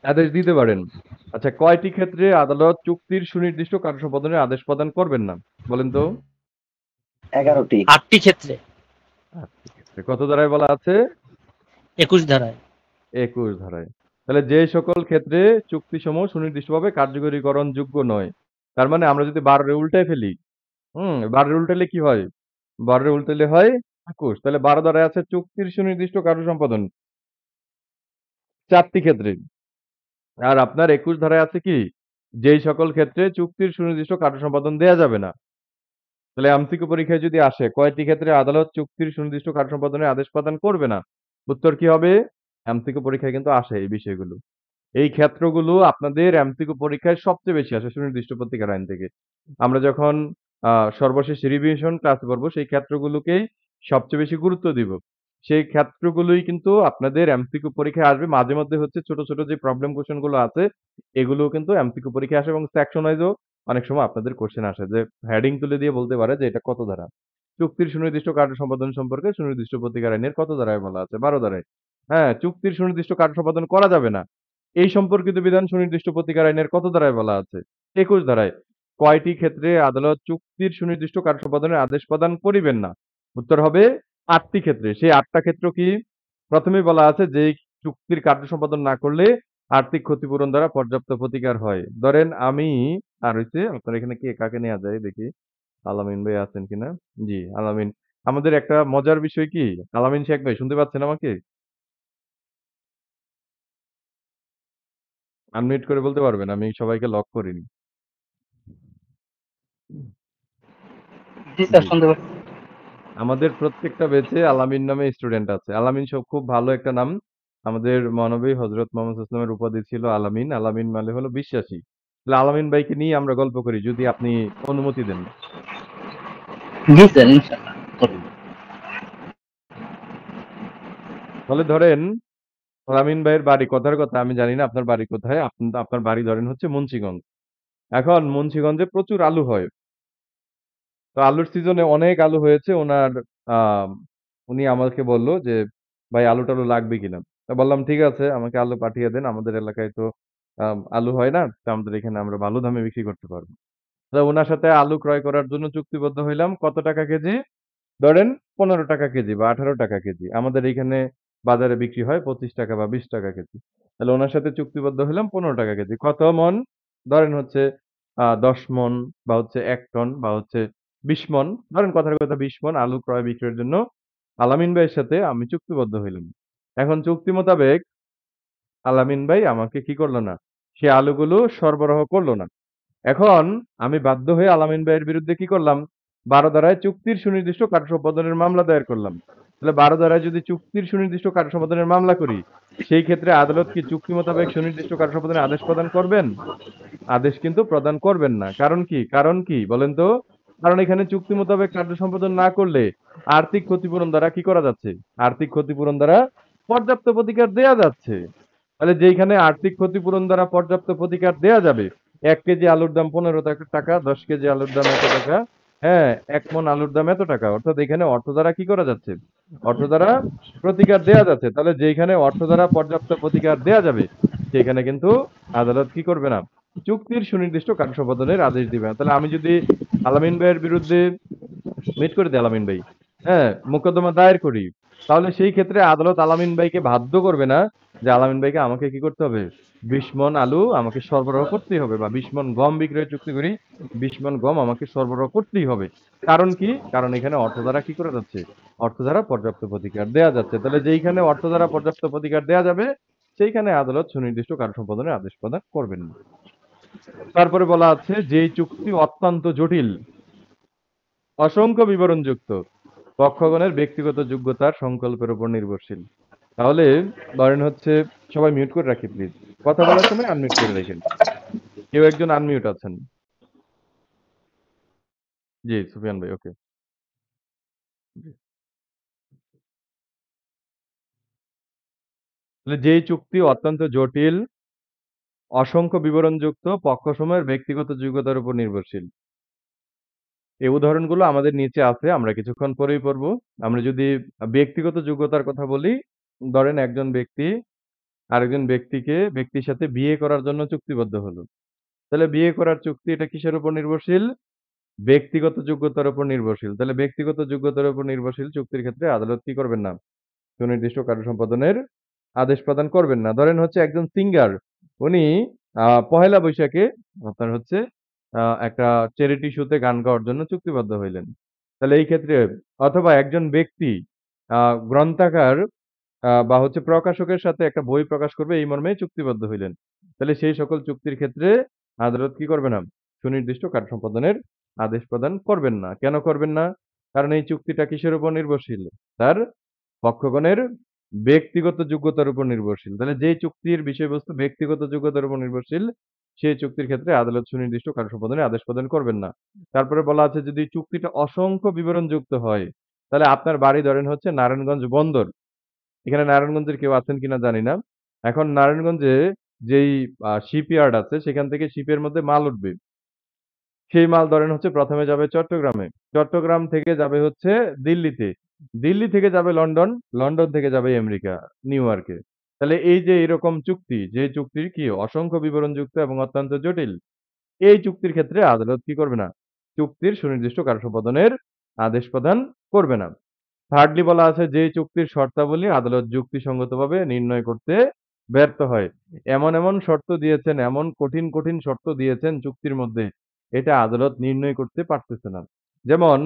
আদেশ দিতে পারেন। আচ্ছা, কয়টি ক্ষেত্রে আদালত চুক্তির সুনির্দিষ্ট কার্য সম্পাদনের আদেশ প্রদান করবেন না? বলেন তো? ১১টি। ৮টি ক্ষেত্রে। ৮ টি ক্ষেত্রে। কত ধারায় বলা আছে? ২১ ধারায়। ২১ ধারায়। তাহলে যে সকল ক্ষেত্রে চুক্তিসমূহ সুনির্দিষ্টভাবে কার্যকরীকরণযোগ্য নয়। তার মানে আমরা যদি ১২ রে উল্টায় ফেলি, ১২ রে উল্টালে কি হয়? ১২ রে উল্টালে হয় ২১। তাহলে ১২ ধারায় আছে চুক্তির সুনির্দিষ্ট কার্য সম্পাদন ৪ টি ক্ষেত্রে। আর আপনার ২১ ধারায় আছে কি? যেই সকল ক্ষেত্রে চুক্তির সুনির্দিষ্ট কার্য সম্পাদন দেয়া যাবে না। তাহলে এমসিকিউ পরীক্ষায় যদি আসে কয়টি ক্ষেত্রে আদালত চুক্তির সুনির্দিষ্ট কার্য সম্পাদনের আদেশ প্রদান করবে না? উত্তর কি হবে? এমসিকিউ পরীক্ষায় কিন্তু আসে এই বিষয়গুলো। এই ক্ষেত্রগুলো আপনাদের এমসিকিউ পরীক্ষায় সবচেয়ে বেশি আসে সুনির্দিষ্ট প্রতিকার আইন থেকে। আমরা যখন সর্বশেষ রিভিশন ক্লাসে পড়ব সেই ক্ষেত্রগুলোকেই সবচেয়ে বেশি গুরুত্ব দিব। সেই ক্ষেত্রগুলোই কিন্তু আপনাদের এমসিকিউ পরীক্ষায় আসবে। মাঝে মধ্যে হচ্ছে ছোট, ছোট যে প্রবলেম কোয়েশ্চেন গুলো আছে এগুলোও কিন্তু এমসিকিউ পরীক্ষায় আসে এবং সেকশন ওয়াইজও অনেক সময় আপনাদের কোয়েশ্চেন আসে যে হেডিং তুলে দিয়ে বলতে পারে যে এটা কত ধারা। চুক্তির সুনির্দিষ্ট কার্য সম্পাদন সম্পর্কে সুনির্দিষ্ট প্রতিকার আইনের কত ধারায় বলা আছে? ১২ ধারায়। হ্যাঁ, চুক্তির সুনির্দিষ্ট কার্য সম্পাদন করা যাবে না। এই সম্পর্কিত বিধান সুনির্দিষ্ট প্রতিকার আইনের কত ধারায় বলা আছে? ২১ ধারায়। কয়টি ক্ষেত্রে আদালত চুক্তির সুনির্দিষ্ট কার্য সম্পাদনের আদেশ প্রদান করিবেন না? উত্তর হবে ৮ টি ক্ষেত্রে। সেই ৮ টা ক্ষেত্র কি? প্রথমেই বলা আছে যে চুক্তির কার্য সম্পাদন না করলে আর্থিক ক্ষতিপূরণ দ্বারা পর্যাপ্ত প্রতিকার হয়। ধরেন আমি আর হইছে আপনার এখানে কে কাকে নেয়া যায় দেখি। আলামিন ভাই আছেন কিনা? জি, আলামিন। আমাদের একটা মজার বিষয় কি? আলামিন শেখ ভাই শুনতে পাচ্ছেন আমাকে? আনমিউট করে বলতে পারবেন? আমি সবাইকে লক করিনি। জি স্যার, জি। শুনতে পাচ্ছি। আমাদের প্রত্যেকটা ব্যাচে আলামিন নামে স্টুডেন্ট আছে। আলামিন খুব ভালো একটা নাম। আমাদের মহানবী হযরত মুহাম্মদ সাল্লাল্লাহু আলাইহি ওয়াসাল্লামের উপাধি ছিল আলামিন। আলামিন মানে হলো বিশ্বাসী। তাহলে আলামিন ভাইকে নিয়ে আমরা গল্প করি যদি আপনি অনুমতি দেন। জি স্যার, ইনশাআল্লাহ। জি। তাহলে ধরেন আলামিন ভাইয়ের বাড়ি কথার কথা আমি জানি না আপনার বাড়ি কোথায়। আপনার বাড়ি ধরেন হচ্ছে মুন্সিগঞ্জ। এখন মুন্সিগঞ্জে প্রচুর আলু হয়। তো আলুর সিজনে অনেক আলু হয়েছে। আ উনি আমাকে বলল যে, "ভাই আলু-টালু লাগবে কিনা?" তো বললাম, "ঠিক আছে, আমাকে আলু পাঠিয়ে দেন। আমাদের এলাকায় তো আলু হয় না। তো আমাদের এখানে আমরা ভালো দামে বিক্রি করতে পারব।" তো উনার সাথে আলু ক্রয় করার জন্য চুক্তিবদ্ধ হইলাম। কত টাকা কেজি? ধরেন ৳১৫ কেজি বা ৳১৮ কেজি। আমাদের এইখানে বাজারে বিক্রি হয় ৳২৫ বা ৳২০ কেজি। তাহলে উনার সাথে চুক্তিবদ্ধ হইলাম ৳১৫ কেজি। কত মন? ধরেন হচ্ছে ১০ মন বা হচ্ছে ১ টন বা হচ্ছে 20 মণ, ধরেন কথার কথা 20 মণ আলু ক্রয় বিক্রয়ের জন্য আলামিন ভাইয়ের সাথে আমি চুক্তিবদ্ধ হইলাম। এখন চুক্তি মোতাবেক আলামিন ভাই আমাকে কি করল না? সে আলুগুলো সরবরাহ করল না। এখন আমি বাধ্য হয়ে আলামিন ভাইয়ের বিরুদ্ধে কি করলাম? ১২ ধারায় চুক্তির সুনির্দিষ্ট কার্য সম্পাদনের মামলা দায়ের করলাম। তাহলে ১২ ধারায় যদি চুক্তির সুনির্দিষ্ট কার্য সম্পাদনের মামলা করি, সেই ক্ষেত্রে আদালত কি চুক্তি মোতাবেক সুনির্দিষ্ট কার্য সম্পাদনের আদেশ প্রদান করবেন? আদেশ কিন্তু প্রদান করবেন না। কারণ কি? কারণ কি? বলেন তো? কারণ এখানে চুক্তি মোতাবেক কার্য সম্পাদন না করলে আর্থিক ক্ষতিপূরণ দ্বারা কি করা যাচ্ছে? আর্থিক ক্ষতিপূরণ দ্বারা পর্যাপ্ত প্রতিকার দেয়া যাচ্ছে। তাহলে যেইখানে আর্থিক ক্ষতিপূরণ দ্বারা পর্যাপ্ত প্রতিকার দেয়া যাবে, ১ কেজি আলুর দাম ১৫ টাকা, ১০ কেজি আলুর দাম এত টাকা, হ্যাঁ, ১ মণ আলুর দাম এত টাকা। অর্থাৎ এখানে অর্থ দ্বারা কি করা যাচ্ছে? অর্থ দ্বারা প্রতিকার দেয়া যাচ্ছে। তাহলে যেইখানে অর্থ দ্বারা পর্যাপ্ত প্রতিকার দেয়া যাবে, সেখানে কিন্তু আদালত কি করবে না? চুক্তির সুনির্দিষ্ট কার্য সম্পাদনের আদেশ দিবে না। তাহলে আমি যদি আলামিন ভাইয়ের বিরুদ্ধে মিট করে দেয় আলামিন ভাই, হ্যাঁ, মোকদ্দমা দায়ের করি, তাহলে সেই ক্ষেত্রে আদালত আলামিন ভাইকে বাধ্য করবে না যে আলামিন ভাইকে আমাকে কি করতে হবে? ২০ মণ আলু আমাকে সরবরাহ করতেই হবে, বা ২০ মণ গম বিক্রয়ের চুক্তি করি, ২০ মণ গম আমাকে সরবরাহ করতেই হবে। কারণ কি? কারণ এখানে অর্থ দ্বারা কি করা যাচ্ছে? অর্থ দ্বারা পর্যাপ্ত প্রতিকার দেয়া যাচ্ছে। তাহলে যেইখানে অর্থ দ্বারা পর্যাপ্ত প্রতিকার দেয়া যাবে, সেইখানে আদালত সুনির্দিষ্ট কার্য সম্পাদনের আদেশ প্রদান করবেন না। তারপরে বলা আছে যেই চুক্তি অত্যন্ত জটিল, অসংখ্য বিবরণযুক্ত, পক্ষগণের ব্যক্তিগত যোগ্যতার সংকল্পের উপর নির্ভরশীল। তাহলে ধরেন হচ্ছে, সবাই মিউট করে রাখি প্লিজ। কথা বলার সময় আনমিউট করে রাখেন। কেউ একজন আনমিউট আছেন। জি, সুফিয়ান ভাই, ওকে। জি। তাহলে যেই চুক্তি অত্যন্ত জটিল, অসংখ্য বিবরণযুক্ত, পক্ষসমূহের ব্যক্তিগত যোগ্যতার উপর নির্ভরশীল। এই উদাহরণগুলো আমাদের নিচে আছে, আমরা কিছুক্ষণ পরেই পড়ব। আমরা যদি ব্যক্তিগত যোগ্যতার কথা বলি, ধরেন একজন ব্যক্তি আরেকজন ব্যক্তির সাথে বিয়ে করার জন্য চুক্তিবদ্ধ হলো। তাহলে বিয়ে করার চুক্তি এটা কিসের উপর নির্ভরশীল? ব্যক্তিগত যোগ্যতার উপর নির্ভরশীল। তাহলে ব্যক্তিগত যোগ্যতার উপর নির্ভরশীল চুক্তির ক্ষেত্রে আদালত কি করবেন না? সুনির্দিষ্ট কার্য সম্পাদনের আদেশ প্রদান করবেন না। ধরেন হচ্ছে একজন সিঙ্গার, উনি পহেলা বৈশাখে আপনার হচ্ছে একটা চ্যারিটি শোতে গান গাওয়ার জন্য চুক্তিবদ্ধ হইলেন। তাহলে এই ক্ষেত্রে, অথবা একজন ব্যক্তি গ্রন্থাগার বা হচ্ছে প্রকাশকের সাথে একটা বই প্রকাশ করবে এই মর্মে চুক্তিবদ্ধ হইলেন। তাহলে সেই সকল চুক্তির ক্ষেত্রে আদালত কি করবে না? সুনির্দিষ্ট কার্য সম্পাদনের আদেশ প্রদান করবেন না। কেন করবেন না? কারণ এই চুক্তিটা কিসের উপর নির্ভরশীল? তার পক্ষগণের ব্যক্তিগত যোগ্যতার উপর নির্ভরশীল। তাহলে যেই চুক্তির বিষয়বস্তু ব্যক্তিগত যোগ্যতার উপর নির্ভরশীল, সেই চুক্তির ক্ষেত্রে আদালত সুনির্দিষ্ট কার্য সম্পাদনের আদেশ প্রদান করবেন না। তারপরে বলা আছে যদি চুক্তিটা অসংখ্য বিবরণযুক্ত হয়, তাহলে আপনার বাড়ি ধরেন হচ্ছে নারায়ণগঞ্জ বন্দর। এখানে নারায়ণগঞ্জের কেউ আছেন কিনা জানি না। এখন নারায়ণগঞ্জে যেই শিপইয়ার্ড আছে, সেখান থেকে শিপের মধ্যে মাল উঠবে। সেই মাল ধরেন হচ্ছে ১ম এ যাবে চট্টগ্রামে। চট্টগ্রাম থেকে যাবে হচ্ছে দিল্লিতে। দিল্লি থেকে যাবে লন্ডন, লন্ডন থেকে যাবে আমেরিকা, নিউ ইয়র্কে। তাহলে এই যে এরকম চুক্তি, যে চুক্তির কি অসংখ্য বিবরণযুক্ত এবং অত্যন্ত জটিল, এই চুক্তির ক্ষেত্রে আদালত কি করবে না? চুক্তির সুনির্দিষ্ট কার্য সম্পাদনের আদেশ প্রদান করবে না। থার্ডলি বলা আছে যে চুক্তির শর্তাবলী আদালত যুক্তিসঙ্গতভাবে নির্ণয় করতে ব্যর্থ হয়। এমন এমন শর্ত দিয়েছেন, এমন কঠিন শর্ত দিয়েছেন চুক্তির মধ্যে, এটা আদালত নির্ণয় করতে পারতেছে না। যেমন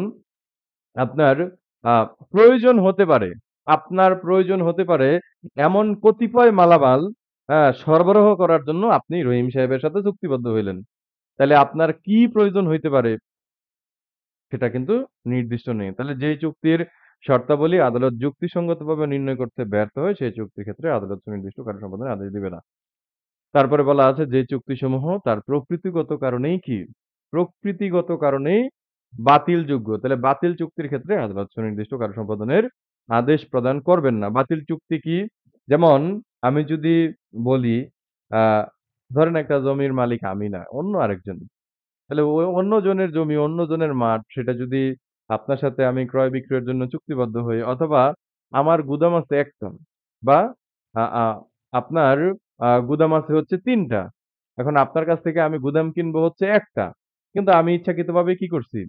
আপনার আ প্রয়োজন হতে পারে, আপনার প্রয়োজন হতে পারে এমন কতিপয় মালামাল সরবরাহ করার জন্য আপনি রহিম সাহেবের সাথে চুক্তিবদ্ধ হইলেন। তাইলে আপনার কি প্রয়োজন হইতে পারে? সেটা কিন্তু নির্দিষ্ট নেই। তাহলে যেই চুক্তির শর্তাবলী আদালত যুক্তিসঙ্গতভাবে নির্ণয় করতে ব্যর্থ হয়, সেই চুক্তির ক্ষেত্রে আদালত সুনির্দিষ্ট কার্য সম্পাদনের আদেশ দিবে না। তারপরে বলা আছে যে চুক্তিসমূহ তার প্রকৃতিগত কারণেই কি? প্রকৃতিগত কারণেই বাতিলযোগ্য। তাহলে বাতিল চুক্তির ক্ষেত্রে আদালত সুনির্দিষ্ট কার্য সম্পাদনের আদেশ প্রদান করবেন না। বাতিল চুক্তি কি? যেমন আমি যদি বলি, আ ধরেন একটা জমির মালিক আমি না, অন্য আরেকজন। তাহলে অন্যজনের জমি, অন্যজনের মাঠ, সেটা যদি আপনার সাথে আমি ক্রয় বিক্রয়ের জন্য চুক্তিবদ্ধ হই, অথবা আমার গুদাম আছে ১ টা, বা আ আ আপনার গুদাম আছে হচ্ছে ৩ টা। এখন আপনার কাছ থেকে আমি গুদাম কিনবো হচ্ছে ১ টা। কিন্তু আমি ইচ্ছাকৃতভাবে কি করছি?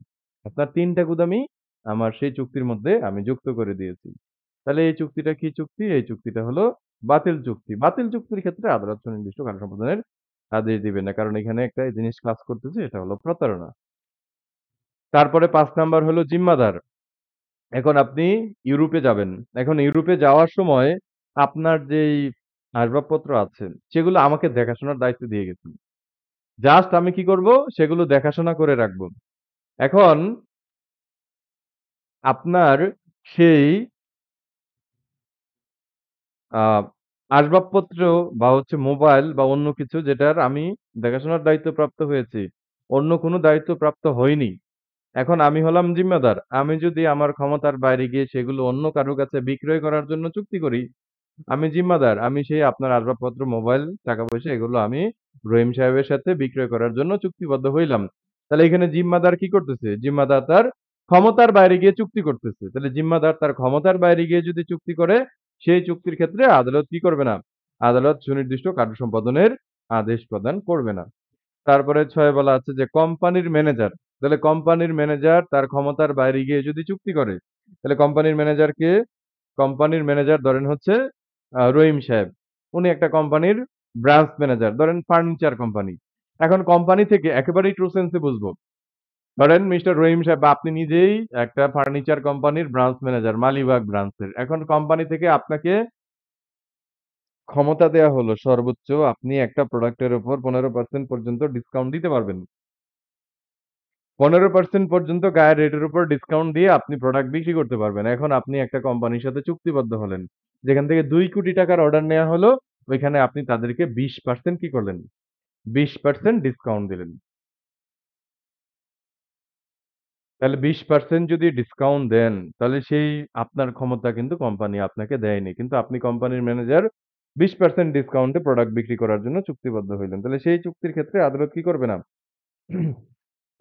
আপনার ৩ টা গুদামই আমার সেই চুক্তির মধ্যে আমি যুক্ত করে দিয়েছি। তাহলে এই চুক্তিটা কি চুক্তি? এই চুক্তিটা হলো বাতিল চুক্তি। বাতিল চুক্তির ক্ষেত্রে আদালত সুনির্দিষ্ট কার্য সম্পাদনের আদেশ দিবে না। কারণ এখানে একটা জিনিস কাজ করতেছে, এটা হলো প্রতারণা। তারপরে ৫ নাম্বার হলো জিম্মাদার। এখন আপনি ইউরোপে যাবেন। এখন ইউরোপে যাওয়ার সময় আপনার যেই আসবাবপত্র আছে, সেগুলো আমাকে দেখাশোনার দায়িত্ব দিয়ে গেছেন। জাস্ট আমি কি করব? সেগুলো দেখাশোনা করে রাখবো। এখন আপনার সেই আ আসবাবপত্র বা হচ্ছে মোবাইল বা অন্য কিছু যেটার আমি দেখাশোনার দায়িত্বপ্রাপ্ত হয়েছি, অন্য কোনো দায়িত্বপ্রাপ্ত হইনি। এখন আমি হলাম জিম্মাদার। আমি যদি আমার ক্ষমতার বাইরে গিয়ে সেগুলো অন্য কারো কাছে বিক্রয় করার জন্য চুক্তি করি, আমি জিম্মাদার। আমি সেই আপনার আসবাবপত্র, মোবাইল, টাকা-পয়সা এগুলো আমি রহিম সাহেবের সাথে বিক্রয় করার জন্য চুক্তিবদ্ধ হইলাম। তাহলে এখানে জিম্মাদার কি করতেছে? জিম্মাদার তার ক্ষমতার বাইরে গিয়ে চুক্তি করতেছে। তাহলে জিম্মাদার তার ক্ষমতার বাইরে গিয়ে যদি চুক্তি করে, সেই চুক্তির ক্ষেত্রে আদালত কি করবে না? আদালত সুনির্দিষ্ট কার্য সম্পাদনের আদেশ প্রদান করবে না। তারপরে ৬ বলা আছে যে কোম্পানির ম্যানেজার। তাহলে কোম্পানির ম্যানেজার তার ক্ষমতার বাইরে গিয়ে যদি চুক্তি করে, তাহলে কোম্পানির ম্যানেজার কে? কোম্পানির ম্যানেজার ধরেন হচ্ছে রহিম সাহেব। উনি একটা কোম্পানির ব্রাঞ্চ ম্যানেজার। ধরেন ফার্নিচার কোম্পানি। এখন কোম্পানি থেকে একেবারেই ট্রু সেন্স এ বুঝবো। ধরেন মিস্টার রহিম সাহেব বা আপনি নিজেই একটা ফার্নিচার কোম্পানির ব্রাঞ্চ ম্যানেজার, মালিবাগ ব্রাঞ্চের। এখন কোম্পানি থেকে আপনাকে ক্ষমতা দেয়া হলো সর্বোচ্চ আপনি একটা প্রোডাক্টের উপর ১৫% পর্যন্ত ডিসকাউন্ট দিতে পারবেন। ১৫% পর্যন্ত গায়ের রেটের উপর ডিসকাউন্ট দিয়ে আপনি প্রোডাক্ট বিক্রি করতে পারবেন। এখন আপনি একটা কোম্পানির সাথে চুক্তিবদ্ধ হলেন। যেখান থেকে ৳২,০০,০০,০০০ র অর্ডার নেয়া হলো, ওইখানে আপনি তাদেরকে ২০% কি করলেন? ২০% ডিসকাউন্ট দিলেন। তাহলে ২০% যদি ডিসকাউন্ট দেন, তাহলে সেই আপনার ক্ষমতা কিন্তু কোম্পানি আপনাকে দেয়নি। কিন্তু আপনি কোম্পানির ম্যানেজার ২০% ডিসকাউন্টে প্রোডাক্ট বিক্রি করার জন্য চুক্তিবদ্ধ হইলেন। তাহলে সেই চুক্তির ক্ষেত্রে আদালত কি করবে না?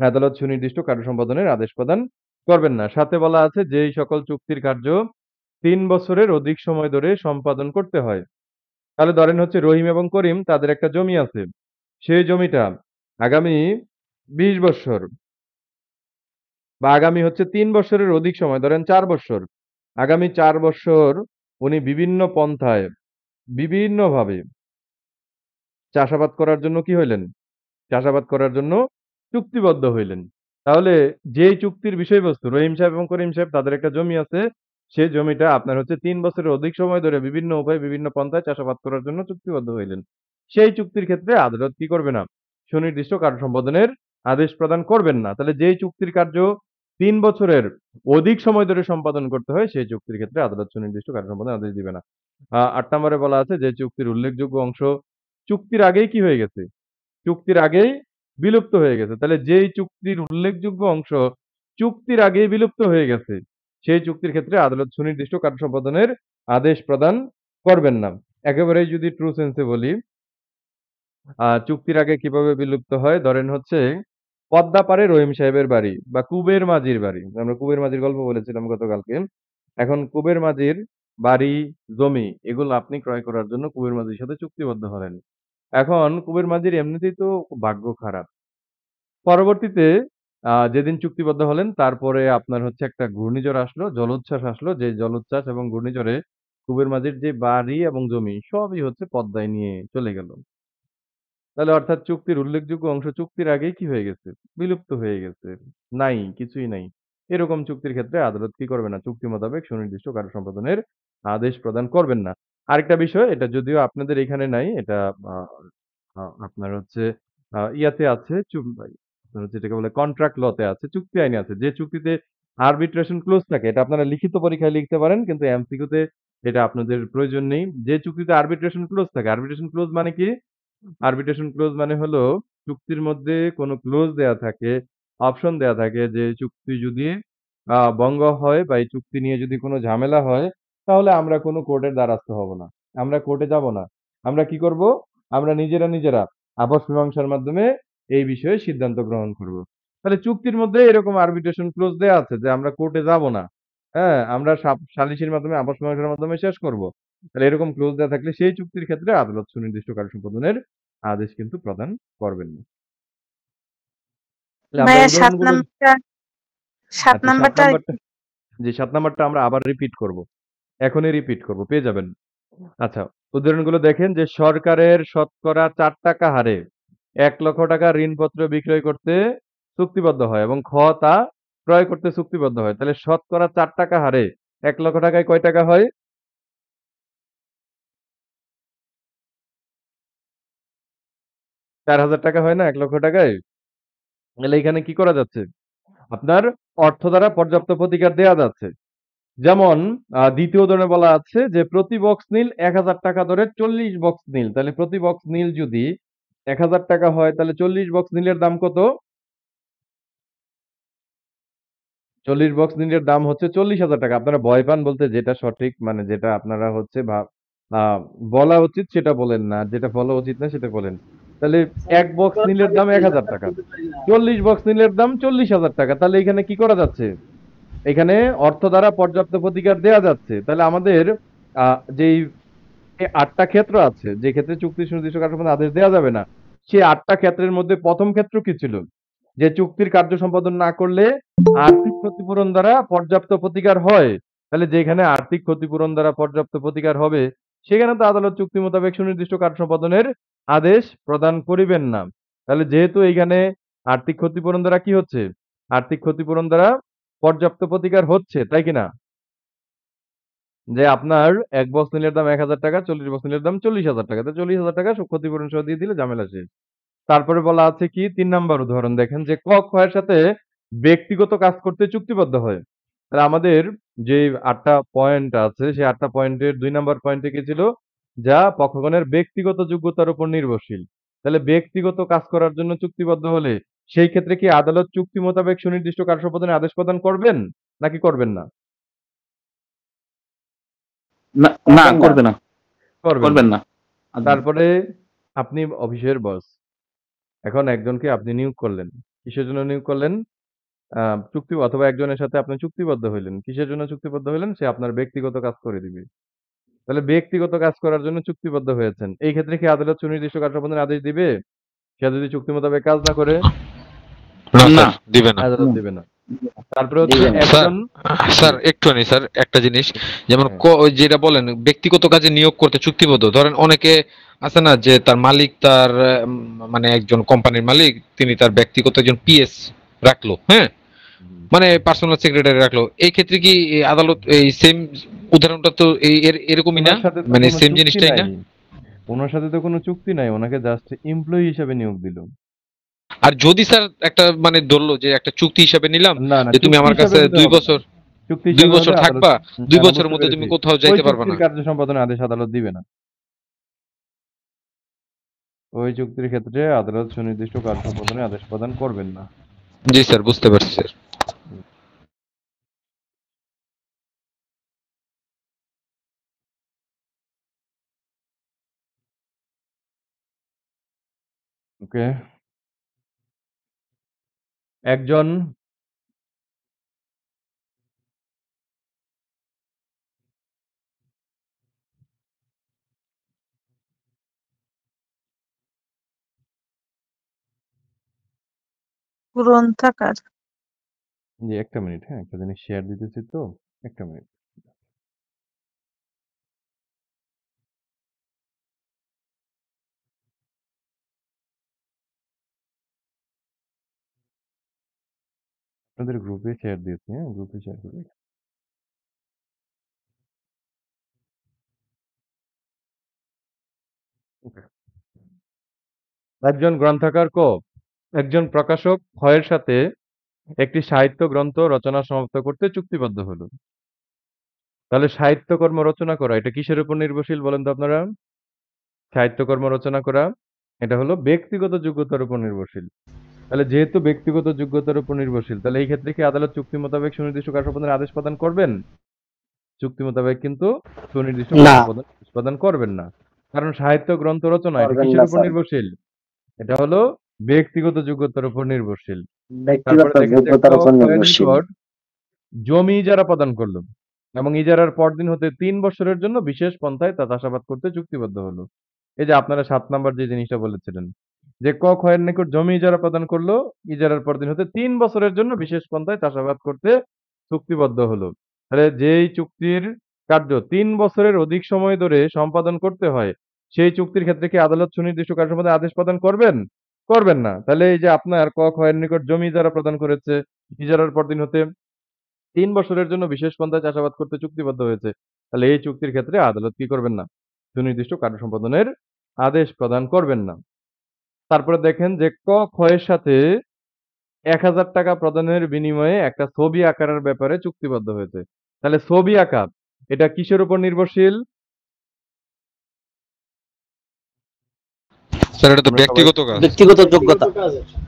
আদালত সুনির্দিষ্ট কার্য সম্পাদনের আদেশ প্রদান করবেন না। সাথে বলা আছে যেই সকল চুক্তির কার্য ৩ বছরের অধিক সময় ধরে সম্পাদন করতে হয়। তাহলে ধরেন হচ্ছে রহিম এবং করিম তাদের একটা জমি আছে। সেই জমিটা আগামী ২০ বৎসর বা আগামী হচ্ছে ৩ বৎসরের অধিক সময় ধরেন ৪ বৎসর। আগামী ৪ বৎসর উনি বিভিন্ন পন্থায়, বিভিন্নভাবে চাষাবাদ করার জন্য কি হইলেন? চাষাবাদ করার জন্য চুক্তিবদ্ধ হইলেন। তাহলে যেই চুক্তির বিষয়বস্তু রহিম সাহেব এবং করিম সাহেব তাদের একটা জমি আছে। সেই জমিটা আপনার হচ্ছে ৩ বছরের অধিক সময় ধরে বিভিন্ন উপায়ে বিভিন্ন পন্থায় চাষাবাদ করার জন্য চুক্তিবদ্ধ হইলেন। সেই চুক্তির ক্ষেত্রে আদালত কি করবে না? সুনির্দিষ্ট কার্য সম্পাদনের আদেশ প্রদান করবেন না। তাহলে যেই চুক্তির কার্য ৩ বছরের অধিক সময় ধরে সম্পাদন করতে হয়, সেই চুক্তির ক্ষেত্রে আদালত সুনির্দিষ্ট কার্য সম্পাদনের আদেশ দিবে না। ৮ নম্বরে বলা আছে যে চুক্তির উল্লেখযোগ্য অংশ চুক্তির আগেই কি হয়ে গেছে? চুক্তির আগেই বিলুপ্ত হয়ে গেছে। তাহলে যেই চুক্তির উল্লেখযোগ্য অংশ চুক্তির আগেই বিলুপ্ত হয়ে গেছে, সেই চুক্তির ক্ষেত্রে আদালত সুনির্দিষ্ট কার্য সম্পাদনের আদেশ প্রদান করবেন না। একেবারেই যদি ট্রু সেন্স এ বলি, চুক্তির আগে কিভাবে বিলুপ্ত হয়? ধরেন হচ্ছে পদ্মাপাড়ে রহিম সাহেবের বাড়ি বা কুবের মাঝির বাড়ি। আমরা কুবের মাঝির গল্প বলেছিলাম গতকালকে। এখন কুবের মাঝির বাড়ি, জমি এগুলো আপনি ক্রয় করার জন্য কুবের মাঝির সাথে চুক্তিবদ্ধ হলেন। এখন কুবের মাঝির এমনিতেই তো ভাগ্য খারাপ। পরবর্তীতে যেদিন চুক্তিবদ্ধ হলেন তারপরে আপনার হচ্ছে একটা ঘূর্ণিঝড় আসলো, জলোচ্ছ্বাস আসলো। যে জলোচ্ছ্বাস এবং ঘূর্ণিঝড়ে কুবের মাঝির যে বাড়ি এবং জমি সবই হচ্ছে পদ্মায় নিয়ে চলে গেল। তাহলে অর্থাৎ চুক্তির উল্লেখযোগ্য অংশ চুক্তির আগেই কি হয়ে গেছে? বিলুপ্ত হয়ে গেছে। নাই, কিছুই নাই। এরকম চুক্তির ক্ষেত্রে আদালত কি করবে না? চুক্তি মোতাবেক সুনির্দিষ্ট কার্য সম্পাদনের আদেশ প্রদান করবেন না। আরেকটা বিষয় এটা যদিও আপনাদের এখানে নাই, এটা আ আপনার হচ্ছে ইয়াতে আছে আপনার হচ্ছে এটাকে বলে কন্ট্রাক্ট ল তে আছে, চুক্তি আইনে আছে। যে চুক্তিতে আরবিট্রেশন ক্লজ থাকে এটা আপনারা লিখিত পরীক্ষায় লিখতে পারেন কিন্তু এমসিকিউ তে এটা আপনাদের প্রয়োজন নেই। যে চুক্তিতে আরবিট্রেশন ক্লজ থাকে, আরবিট্রেশন ক্লজ মানে কি? আরবিট্রেশন ক্লজ মানে হলো চুক্তির মধ্যে কোনো ক্লজ দেয়া থাকে, অপশন দেয়া থাকে যে চুক্তি যদি ভঙ্গ হয় বা এই চুক্তি নিয়ে যদি কোনো ঝামেলা হয়, তাহলে আমরা কোনো কোর্টের দ্বারস্থ হব না। আমরা কোর্টে যাব না। আমরা কি করব? আমরা নিজেরা আপস মীমাংসার মাধ্যমে এই বিষয়ে সিদ্ধান্ত গ্রহণ করব। তাহলে চুক্তির মধ্যে এরকম আরবিট্রেশন ক্লজ দেয়া আছে যে আমরা কোর্টে যাব না। হ্যাঁ? আমরা সালিসির মাধ্যমে আপস মীমাংসার মাধ্যমে শেষ করব। তাহলে এরকম ক্লজ দেয়া থাকলে সেই চুক্তির ক্ষেত্রে আদালত সুনির্দিষ্ট কার্য সম্পাদনের আদেশ কিন্তু প্রদান করবেন না। তাহলে আমরা ভাইয়া ৭ উদাহরণগুলো নাম্বারটা ৭ আচ্ছা ৭ নাম্বারটা নাম্বারটা জি ৭ নাম্বারটা আমরা আবার রিপিট করব। এখনই রিপিট করব, পেয়ে যাবেন। আচ্ছা, উদাহরণগুলো দেখেন যে সরকারের শতকরা ৪ হারে ৳১,০০,০০০ ঋণপত্র বিক্রয় করতে চুক্তিবদ্ধ হয় এবং খ তা ক্রয় করতে চুক্তিবদ্ধ হয়, তাহলে শতকরা 4 টাকা হারে 1 লক্ষ টাকায় কয় টাকা হয়? 4,000 টাকা হয় না 1 লক্ষ টাকায়? তাহলে এখানে কি করা যাচ্ছে? আপনার অর্থ দ্বারা পর্যাপ্ত প্রতিকার দেয়া যাচ্ছে। যেমন দ্বিতীয় উদাহরণে বলা আছে যে প্রতি বক্স নীল 1,000 টাকা দরে 40 বক্স নীল। তাহলে প্রতি বক্স নীল যদি 1,000 টাকা হয় তাহলে 40 বক্স নীলের দাম কত? 40 বক্স নীলের দাম হচ্ছে 40,000 টাকা। আপনারা ভয় পান বলতে যেটা সঠিক মানে যেটা আপনারা হচ্ছে আ বলা উচিত সেটা বলেন না। যেটা বলা উচিত না সেটা বলেন। তাহলে 1 বক্স নীলের দাম 1,000 টাকা। 40 বক্স নীলের দাম 40,000 টাকা। তাহলে এখানে কি করা যাচ্ছে? এখানে অর্থ দ্বারা পর্যাপ্ত প্রতিকার দেয়া যাচ্ছে। তাহলে আমাদের যেই ৮ টা ক্ষেত্র আছে, যে ক্ষেত্রে চুক্তি সুনির্দিষ্ট কার্যসম্পাদন আদেশ দেয়া যাবে না। সেই ৮ টা ক্ষেত্রের মধ্যে ১ম ক্ষেত্র কি ছিল? যে চুক্তির কার্য সম্পাদন না করলে আর্থিক ক্ষতিপূরণ দ্বারা পর্যাপ্ত প্রতিকার হয়। তাহলে যেখানে আর্থিক ক্ষতিপূরণ দ্বারা পর্যাপ্ত প্রতিকার হবে, সেখানে তো আদালত চুক্তি মোতাবেক সুনির্দিষ্ট কার্য সম্পাদনের আদেশ প্রদান করিবেন না। তাহলে যেহেতু এইখানে আর্থিক ক্ষতিপূরণ দ্বারা কি হচ্ছে? আর্থিক ক্ষতিপূরণ দ্বারা পর্যাপ্ত প্রতিকার হচ্ছে, তাই কিনা? যে আপনার ১ বক্স নীলের দাম ১,০০০ টাকা, ৪০ বক্স নীলের দাম ৪০,০০০ টাকা। তো ৪০,০০০ টাকা ক্ষতিপূরণ সহ দিয়ে দিলে ঝামেলা শেষ। তারপরে বলা আছে কি ৩ নাম্বার উদাহরণ দেখেন যে ক, খ এর সাথে ব্যক্তিগত কাজ করতে চুক্তিবদ্ধ হয়। তাহলে আমাদের যে ৮ টা পয়েন্ট আছে সেই ৮ টা পয়েন্টের ২ নাম্বার পয়েন্টে কি ছিল? যা পক্ষগণের ব্যক্তিগত যোগ্যতার উপর নির্ভরশীল। তাহলে ব্যক্তিগত কাজ করার জন্য চুক্তিবদ্ধ হলে সেই ক্ষেত্রে কি আদালত চুক্তি মোতাবেক সুনির্দিষ্ট কার্য সম্পাদনের আদেশ প্রদান করবেন নাকি করবেন না? না না করবেন না। করবে না, করবেন করবেন না। না। তারপরে আপনি অফিসের বস। এখন একজনকে আপনি নিয়োগ করলেন। কিসের জন্য নিয়োগ করলেন? আ চুক্তি অথবা একজনের সাথে আপনি চুক্তিবদ্ধ হইলেন। কিসের জন্য চুক্তিবদ্ধ হইলেন? সে আপনার ব্যক্তিগত কাজ করে দিবে। তাহলে ব্যক্তিগত কাজ করার জন্য চুক্তিবদ্ধ হয়েছেন। এই ক্ষেত্রে কি আদালত সুনির্দিষ্ট কার্য সম্পাদনের আদেশ দিবে? সে যদি চুক্তি মোতাবেক কাজ না করে? না না। স্যার দিবে না। আদালত দিবে না। তারপরে হচ্ছে দিবে না। স্যার একজন স্যার একটুখানি স্যার একটা জিনিস যেমন হ্যাঁ, ওই যেটা বলেন ব্যক্তিগত কাজে নিয়োগ করতে চুক্তিবদ্ধ ধরেন অনেকে আছে না যে তার মালিক তার মানে একজন কোম্পানির মালিক তিনি তার ব্যক্তিগত একজন পিএস রাখলো, হ্যাঁ, হুম। মানে পার্সোনাল সেক্রেটারি রাখলো, এই ক্ষেত্রে কি এই আদালত এই সেম উদাহরণটা তো এরকমই না, উনার সাথে তো মানে কোনো সেম চুক্তি জিনিসটাই নাই। না? উনার সাথে তো কোনো চুক্তি নাই। উনাকে জাস্ট এমপ্লয়ি হিসেবে নিয়োগ দিল। আর যদি স্যার একটা মানে ধরলো যে একটা চুক্তি হিসাবে নিলাম না, না যে তুমি চুক্তি আমার হিসাবে কাছে দিলে ২ হবে না। বছর চুক্তি ২ হিসাবে বছর হলে আদালত থাকবা, ২ না, না বছরের বুঝতে মধ্যে তুমি পেরেছি। কোথাও ওই যাইতে পারবা না। চুক্তির কার্য সম্পাদনের আদেশ আদালত দিবে না। ওই চুক্তির ক্ষেত্রে আদালত সুনির্দিষ্ট কার্য সম্পাদনের আদেশ প্রদান করবেন না। জি স্যার বুঝতে পারছি স্যার। ওকে। একজন গ্রন্থাকার। জি, একটা মিনিট হ্যাঁ? একটা জিনিস শেয়ার দিতেছি তো। একটা মিনিট। আপনাদের গ্রুপে শেয়ার দিয়েছি, হ্যাঁ? গ্রুপে শেয়ার করে রেখেছি। ওকে। একজন গ্রন্থাকার একজন প্রকাশক ক্ষয়ের সাথে একটি সাহিত্য গ্রন্থ রচনা সমাপ্ত করতে চুক্তিবদ্ধ হলো। তাহলে সাহিত্যকর্ম রচনা করা এটা কিসের উপর নির্ভরশীল বলেন তো আপনারা? সাহিত্যকর্ম রচনা করা এটা হলো ব্যক্তিগত যোগ্যতার উপর নির্ভরশীল। তাহলে যেহেতু ব্যক্তিগত যোগ্যতার উপর নির্ভরশীল, তাহলে এই ক্ষেত্রে কি আদালত চুক্তি মোতাবেক সুনির্দিষ্ট কার্য সম্পাদনের আদেশ প্রদান করবেন? চুক্তি মোতাবেক কিন্তু সুনির্দিষ্ট না, কার্য প্রদান করবেন না। কারণ সাহিত্য গ্রন্থ রচনা এটা করবেন না কিসের উপর স্যার। নির্ভরশীল? এটা হলো ব্যক্তিগত যোগ্যতার উপর নির্ভরশীল। ব্যক্তিগত তারপরে দেখেন যে যোগ্যতার উপর ক্ষয়ের নির্ভরশীল। নিকট জমি ইজারা প্রদান করলো এবং ইজারার পরদিন হতে ৩ বছরের জন্য বিশেষ পন্থায় তা চাষাবাদ করতে চুক্তিবদ্ধ হলো। এই যে আপনারা ৭ নাম্বার যে জিনিসটা বলেছিলেন যে ক্ষয়ের নিকট জমি ইজারা প্রদান করলো, ইজারার পরদিন হতে ৩ বছরের জন্য বিশেষ পন্থায় চাষাবাদ করতে চুক্তিবদ্ধ হলো। তাহলে যেই চুক্তির কার্য ৩ বছরের অধিক সময় ধরে সম্পাদন করতে হয়, সেই চুক্তির ক্ষেত্রে কি আদালত সুনির্দিষ্ট কার্য সম্পাদনের আদেশ প্রদান করবেন? করবেন না। তাহলে এই যে আপনার ক, খ এর নিকট জমি ইজারা প্রদান করেছে, ইজারার পরদিন হতে ৩ বছরের জন্য বিশেষ পন্থায় চাষাবাদ করতে চুক্তিবদ্ধ হয়েছে। তাহলে এই চুক্তির ক্ষেত্রে আদালত কি করবেন না? সুনির্দিষ্ট কার্য সম্পাদনের আদেশ প্রদান করবেন না। তারপরে দেখেন যে ক, খ এর সাথে ৳১,০০০ প্রদানের বিনিময়ে একটা ছবি আঁকার ব্যাপারে চুক্তিবদ্ধ হয়েছে। তাহলে ছবি আঁকা এটা কিসের উপর নির্ভরশীল? স্যার এটা তো আমরা সবাই ব্যক্তিগত কাজ। ব্যক্তিগত যোগ্যতা।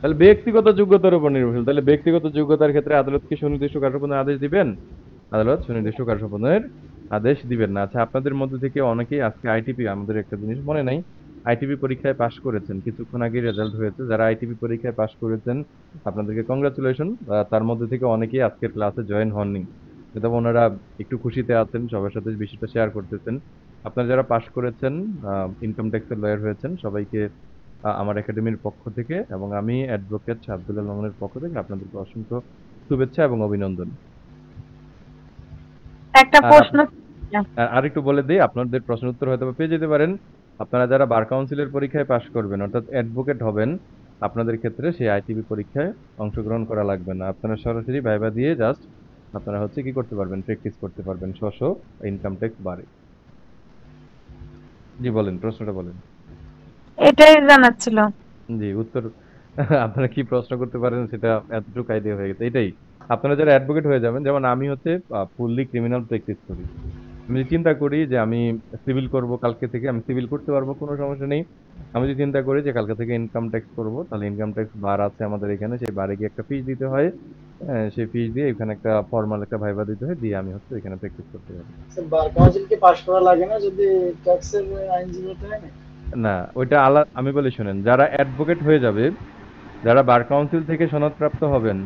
তাহলে ব্যক্তিগত যোগ্যতার উপর নির্ভরশীল। তাহলে ব্যক্তিগত যোগ্যতার ক্ষেত্রে আদালত কি সুনির্দিষ্ট কার্য সম্পাদনের আদেশ দিবেন? আদালত সুনির্দিষ্ট কার্য সম্পাদনের আদেশ দিবেন না। আচ্ছা, আপনাদের মধ্যে থেকে অনেকেই আজকে আইটিপি আমাদের একটা জিনিস মনে নাই। আইটিপি পরীক্ষায় পাস করেছেন। কিছুক্ষণ আগেই রেজাল্ট হয়েছে। যারা আইটিপি পরীক্ষায় পাস করেছেন আপনাদেরকে কংগ্রাচুলেশন। তার মধ্যে থেকে অনেকেই আজকের ক্লাসে জয়েন হননি। হয়তো ওনারা একটু খুশিতে আছেন, সবার সাথে বিষয়টা শেয়ার করতেছেন। আপনারা যারা পাস করেছেন, ইনকাম ট্যাক্সের লয়ার হয়েছেন, সবাইকে আমার একাডেমির পক্ষ থেকে এবং আমি অ্যাডভোকেট আব্দুল্লাহ মামুনের পক্ষ থেকে আপনাদেরকে অসংখ্য শুভেচ্ছা এবং অভিনন্দন। একটা আর প্রশ্ন আরেকটু বলে দেই, আপনাদের প্রশ্নের উত্তর হয়তো পেয়ে যেতে পারেন। আপনারা যারা বার কাউন্সিলের পরীক্ষায় পাস করবেন অর্থাৎ অ্যাডভোকেট হবেন, আপনাদের ক্ষেত্রে সেই আইটিবি পরীক্ষায় অংশগ্রহণ করা লাগবে না। আপনারা সরাসরি ভাইবা দিয়ে জাস্ট আপনারা হচ্ছে কি করতে পারবেন, প্র্যাকটিস করতে পারবেন। ইনকাম ট্যাক্স বাড়ে। জি বলেন, প্রশ্নটা বলেন। এটাই জানার ছিল। জি, উত্তর আপনারা কি প্রশ্ন করতে পারেন সেটা এতটুকু আইডিয়া হয়ে গেছে। এটাই। আপনারা যারা অ্যাডভোকেট হয়ে যাবেন, যেমন আমি হচ্ছে ফুললি ক্রিমিনাল প্র্যাকটিস করি। আমি যদি চিন্তা করি যে আমি সিভিল করব কালকে থেকে, আমি সিভিল করতে পারবো, কোনো সমস্যা নেই। আমি যদি চিন্তা করি যে কালকে থেকে ইনকাম ট্যাক্স করব, তাহলে ইনকাম ট্যাক্স বার আছে আমাদের এখানে, সেই বারে গিয়ে একটা ফিস দিতে হয়। সেই ফিস দিয়ে এখানে একটা ফর্মাল একটা ভাইবা দিতে হয়, দিয়ে আমি হচ্ছে এখানে প্র্যাকটিস করতে পারি। স্যার বার কাউন্সিলকে পাশ করা লাগে না যদি ট্যাক্সের আইনজীবী হতে হয় না? না, ওইটা আমি বলি শুনেন, যারা অ্যাডভোকেট হয়ে যাবে, যারা বার কাউন্সিল থেকে সনদপ্রাপ্ত হবেন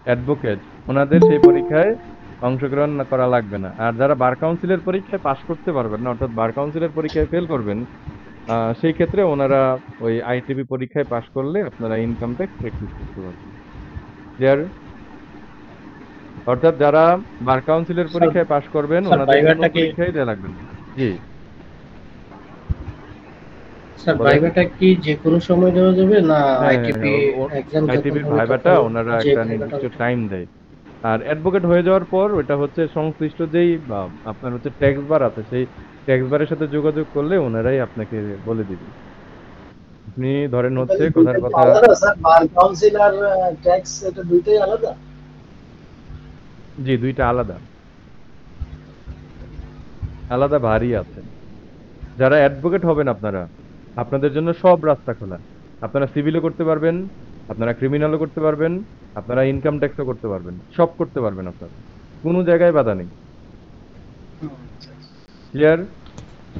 অ্যাডভোকেট, ওনাদের সেই পরীক্ষায় অংশগ্রহণ করা লাগবে না। আর যারা বার কাউন্সিলের পরীক্ষায় পাশ করতে পারবেন না, অর্থাৎ বার কাউন্সিলের পরীক্ষায় ফেল করবেন, সেই ক্ষেত্রে ওনারা ওই আইটিবি পরীক্ষায় পাশ করলে আপনারা ইনকাম ট্যাক্স প্র্যাকটিস করতে পারবেন। ক্লিয়ার? অর্থাৎ যারা বার কাউন্সিলের পরীক্ষায় পাশ করবেন, স্যার, ওনাদের কোনো ভাইভাটা কি- পরীক্ষায় দেওয়া লাগবে না। জি, স্যার বলেন। ভাইভাটা কি যে কোনো সময় দেওয়া যাবে না হ্যাঁ, আইটিপি এক্সাম আইটিবির ভাইবাটা ওনারা একটা নির্দিষ্ট টাইম দেয়। আর অ্যাডভোকেট হয়ে যাওয়ার পর ওটা হচ্ছে সংশ্লিষ্ট যেই আপনার হচ্ছে ট্যাক্স বার আছে, সেই ট্যাক্স বারের সাথে যোগাযোগ করলে ওনারাই আপনাকে বলে দিবে। আপনি ধরেন হচ্ছে কথার কথা, আলাদা স্যার, বার কাউন্সিল আর ট্যাক্স এটা দুইটাই আলাদা? জি দুইটা আলাদা আলাদা ভারী আছে। যারা অ্যাডভোকেট হবেন আপনারা, আপনাদের জন্য সব রাস্তা খোলা। আপনারা সিভিলও করতে পারবেন, আপনারা ক্রিমিনালও করতে পারবেন, আপনারা ইনকাম ট্যাক্সও করতে পারবেন, সব করতে পারবেন আপনারা, কোনো জায়গায় বাধা নেই। ক্লিয়ার?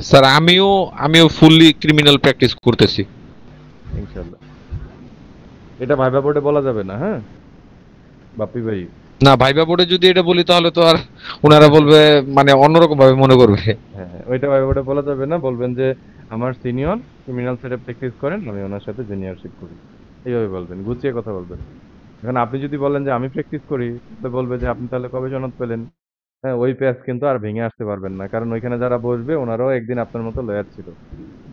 স্যার আমিও ফুললি ক্রিমিনাল প্র্যাকটিস করতেছি। ইনশাল্লাহ। এটা ভাইবা বোর্ডে বলা যাবে না, হ্যাঁ বাপ্পি ভাই? না, ভাইবা বোর্ডে যদি এটা বলি তাহলে তো আর ওনারা বলবে মানে অন্যরকম ভাবে মনে করবে। হ্যাঁ, ওইটা ভাইবা বোর্ডে বলা যাবে না। বলবেন যে আমার সিনিয়র ক্রিমিনাল সাইডে প্র্যাকটিস করেন, আমি ওনার সাথে জুনিয়রশিপ করি, এইভাবে বলবেন, গুছিয়ে কথা বলবেন। এখন আপনি যদি বলেন যে আমি প্র্যাকটিস করি, তো বলবে যে আপনি তাহলে কবে সনদ পেলেন? হ্যাঁ, ওই প্যাচ কিন্তু আর ভেঙে আসতে পারবেন না, কারণ ওইখানে যারা বসবে ওনারাও একদিন আপনার মতো লয়ার ছিল।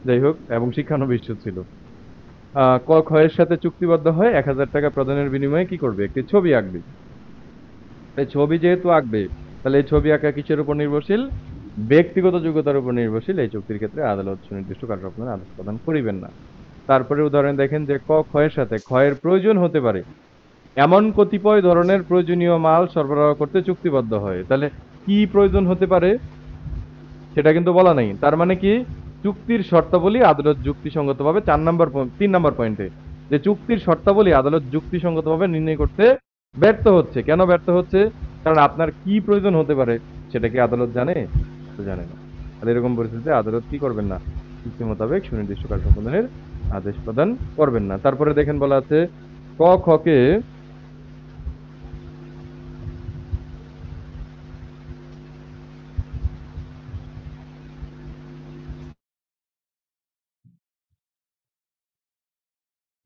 যাই হোক, এবং শিক্ষানবিশ্ব ছিল। ক খ এর সাথে চুক্তিবদ্ধ হয় ৳১,০০০ প্রদানের বিনিময়ে কি করবে? একটি ছবি আঁকবে। এই ছবি যেহেতু আঁকবে, তাহলে এই ছবি আঁকা কিসের উপর নির্ভরশীল? ব্যক্তিগত যোগ্যতার উপর নির্ভরশীল। এই চুক্তির ক্ষেত্রে আদালত সুনির্দিষ্ট কার্য আপনার আদেশ প্রদান করিবেন না। তারপরে উদাহরণ দেখেন যে ক খ এর সাথে খ এর প্রয়োজন হতে পারে এমন কতিপয় ধরনের প্রয়োজনীয় মাল সরবরাহ করতে চুক্তিবদ্ধ হয়। তাহলে কি প্রয়োজন হতে পারে সেটা কিন্তু বলা নাই। তার মানে কি, চুক্তির শর্তাবলী আদালত যুক্তিসঙ্গতভাবে 3 নম্বর পয়েন্টে, যে চুক্তির শর্তাবলী আদালত যুক্তিসঙ্গতভাবে নির্ণয় করতে ব্যর্থ হচ্ছে। কেন ব্যর্থ হচ্ছে? কারণ আপনার কি প্রয়োজন হতে পারে সেটা কি আদালত জানে? তো জানে না। তাহলে এরকম পরিস্থিতিতে আদালত কি করবেন না? চুক্তি মোতাবেক সুনির্দিষ্ট কার্য সম্পাদনের আদেশ প্রদান করবেন না। তারপরে দেখেন বলা আছে ক খ কে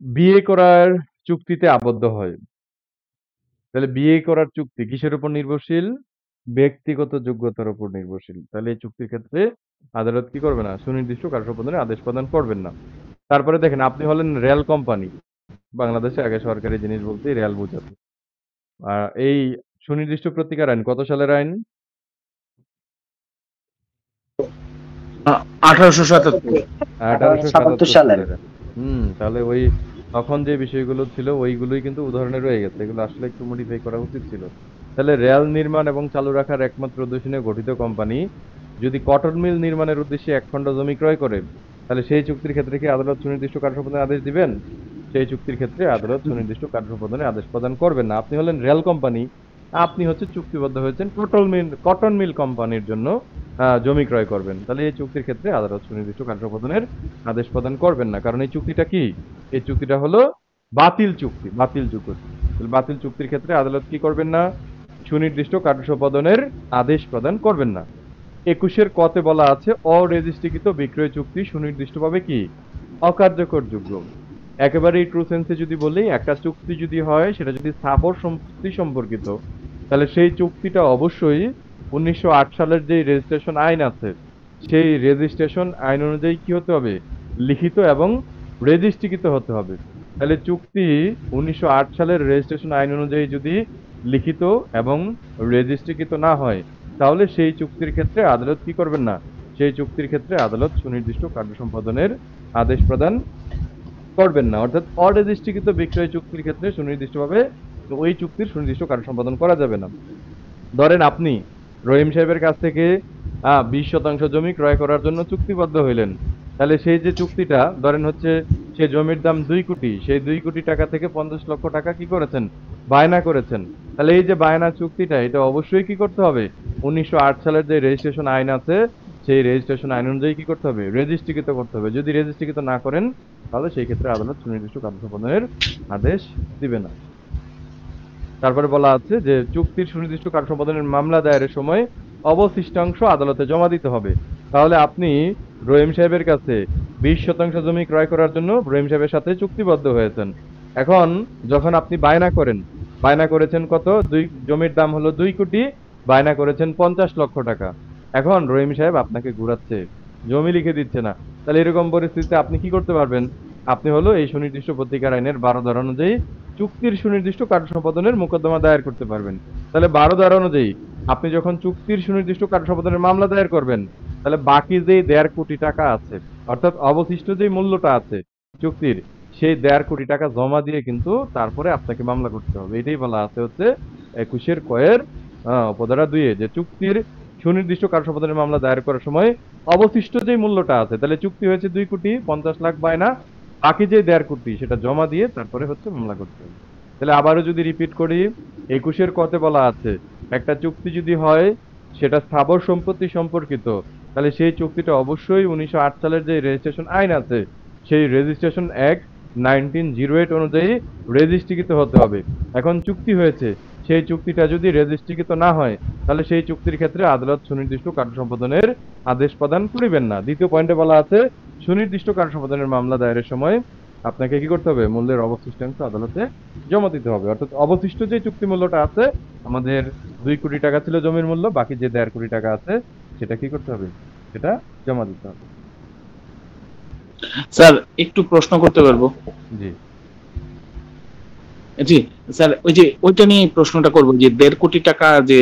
বিয়ে করার চুক্তিতে আবদ্ধ হয়। তাহলে বিয়ে করার চুক্তি কিসের উপর নির্ভরশীল? ব্যক্তিগত যোগ্যতার উপর নির্ভরশীল। তাহলে এই চুক্তির ক্ষেত্রে আদালত কি করবে না? সুনির্দিষ্ট কার্য সম্পাদনের আদেশ প্রদান করবেন না। তারপরে দেখেন, আপনি হলেন রেল কোম্পানি, বাংলাদেশে আগে সরকারি জিনিস বলতেই রেয়াল বোঝাতো। এই সুনির্দিষ্ট প্রতিকার আইন কত সালের আইন? 1877। 1877 1877 সালের। সালের। তাহলে ওই তখন যে বিষয়গুলো ছিল ওইগুলোই কিন্তু উদাহরণে রয়ে গেছে। এগুলো আসলে একটু মডিফাই করা উচিত ছিল। তাহলে রেল নির্মাণ এবং চালু রাখার একমাত্র উদ্দেশ্য নিয়ে গঠিত কোম্পানি যদি কটন মিল নির্মাণের উদ্দেশ্যে 1 খণ্ড জমি ক্রয় করে, তাহলে সেই চুক্তির ক্ষেত্রে কি আদালত সুনির্দিষ্ট কার্য সম্পাদনের আদেশ দিবেন? সেই চুক্তির ক্ষেত্রে আদালত সুনির্দিষ্ট কার্য সম্পাদনের আদেশ প্রদান করবেন না। আপনি হলেন রেল কোম্পানি, আপনি হচ্ছে চুক্তিবদ্ধ হয়েছেন কটন মিল কোম্পানির জন্য জমি ক্রয় করবেন। তাহলে এই চুক্তির ক্ষেত্রে আদালত সুনির্দিষ্ট কার্য সম্পাদনের আদেশ প্রদান করবেন না। কারণ এই চুক্তিটা কি? এই চুক্তিটা হলো বাতিল চুক্তি, বাতিল চুক্তি। তাহলে বাতিল চুক্তির ক্ষেত্রে আদালত কি করবেন না? সুনির্দিষ্ট কার্য সম্পাদনের আদেশ প্রদান করবেন না। 21 ক তে বলা আছে অরেজিস্ট্রিকৃত বিক্রয় চুক্তি সুনির্দিষ্টভাবে কি অকার্যকরযোগ্য। একেবারেই ট্রু সেন্সে যদি বলি, একটা চুক্তি যদি হয় সেটা যদি স্থাবর সম্পত্তি সম্পর্কিত, তাহলে সেই চুক্তিটা অবশ্যই 1908 সালের যে রেজিস্ট্রেশন আইন আছে সেই রেজিস্ট্রেশন আইন অনুযায়ী কি হতে হবে? লিখিত এবং রেজিস্ট্রিকৃত হতে হবে। তাহলে চুক্তি 1908 সালের রেজিস্ট্রেশন আইন অনুযায়ী যদি লিখিত এবং রেজিস্ট্রিকৃত না হয়, তাহলে সেই চুক্তির ক্ষেত্রে আদালত কি করবেন না? সেই চুক্তির ক্ষেত্রে আদালত সুনির্দিষ্ট কার্য সম্পাদনের আদেশ প্রদান করবেন না। অর্থাৎ অরেজিস্ট্রিকৃত বিক্রয় চুক্তির ক্ষেত্রে সুনির্দিষ্টভাবে ওই চুক্তির সুনির্দিষ্ট কার্য সম্পাদন করা যাবে না। ধরেন আপনি রহিম সাহেবের কাছ থেকে 20% জমি ক্রয় করার জন্য চুক্তিবদ্ধ হইলেন। তাহলে সেই যে চুক্তিটা ধরেন হচ্ছে সে জমির দাম 2 কোটি, সেই 2 কোটি টাকা থেকে 50 লক্ষ টাকা কি করেছেন? বায়না করেছেন। তাহলে এই যে বায়না চুক্তিটা এটা অবশ্যই কি করতে হবে? 1908 সালের যে রেজিস্ট্রেশন আইন আছে সেই রেজিস্ট্রেশন আইন অনুযায়ী কি করতে হবে? রেজিস্ট্রিকৃত করতে হবে। যদি রেজিস্ট্রিকৃত না করেন তাহলে সেই ক্ষেত্রে আদালত সুনির্দিষ্ট কার্য সম্পাদনের আদেশ দিবে না। তারপরে বলা আছে যে চুক্তির সুনির্দিষ্ট কার্য সম্পাদনের মামলা দায়েরের সময় অবশিষ্টাংশ আদালতে জমা দিতে হবে। তাহলে আপনি রহিম সাহেবের কাছে 20% জমি ক্রয় করার জন্য রহিম সাহেবের সাথে চুক্তিবদ্ধ হয়েছেন। এখন যখন আপনি বায়না করেন, বায়না করেছেন কত? জমির দাম হলো 2 কোটি, বায়না করেছেন 50 লক্ষ টাকা। এখন রহিম সাহেব আপনাকে ঘুরাচ্ছে, জমি লিখে দিচ্ছে না। তাহলে এরকম পরিস্থিতিতে আপনি কি করতে পারবেন? আপনি হলো এই সুনির্দিষ্ট প্রতিকার আইনের 12 ধারা অনুযায়ী চুক্তির সুনির্দিষ্ট কার্য সম্পাদনের মোকদ্দমা দায়ের করতে পারবেন। তাহলে 12 ধারা অনুযায়ী আপনি যখন চুক্তির সুনির্দিষ্ট কার্য সম্পাদনের মামলা দায়ের করবেন, তাহলে বাকি যে 1.5 কোটি টাকা আছে, অর্থাৎ অবশিষ্ট যে মূল্যটা আছে চুক্তির, সেই 1.5 কোটি টাকা জমা দিয়ে কিন্তু তারপরে আপনাকে মামলা করতে হবে। এটাই বলা আছে হচ্ছে 21 কয়ের উপধারা 2 এ যে চুক্তির সুনির্দিষ্ট কার্য সম্পাদনের মামলা দায়ের করার সময় অবশিষ্ট যে মূল্যটা আছে, তাহলে চুক্তি হয়েছে 2 কোটি 50 লাখ বায়না, বাকি যে 1.5 কোটি সেটা জমা দিয়ে তারপরে হচ্ছে মামলা করতে হবে। তাহলে আবারও যদি রিপিট করি, 21 ক তে বলা আছে একটা চুক্তি যদি হয় সেটা স্থাবর সম্পত্তি সম্পর্কিত, তাহলে সেই চুক্তিটা অবশ্যই 1908 সালের যে রেজিস্ট্রেশন আইন আছে সেই রেজিস্ট্রেশন অ্যাক্ট 1908 অনুযায়ী রেজিস্ট্রিকৃত হতে হবে। এখন চুক্তি হয়েছে, সেই চুক্তিটা যদি রেজিস্ট্রিকৃত না হয় তাহলে সেই চুক্তির ক্ষেত্রে আদালত সুনির্দিষ্ট কার্য সম্পাদনের আদেশ প্রদান করিবেন না। দ্বিতীয় পয়েন্টে বলা আছে সুনির্দিষ্ট কার্য সম্পাদনের মামলা দায়েরের সময় আপনাকে কি করতে হবে? মূল্যের অবশিষ্টাংশ আদালতে জমা দিতে হবে। অর্থাৎ অবশিষ্ট যে চুক্তি মূল্যটা আছে, আমাদের 2 কোটি টাকা ছিল জমির মূল্য, বাকি যে 1.5 কোটি টাকা আছে সেটা কি করতে হবে? সেটা জমা দিতে হবে। স্যার একটু প্রশ্ন করতে পারবো? জি জি স্যার, ওই যে ওইটা নিয়ে প্রশ্নটা করবো যে 1.5 কোটি টাকা যে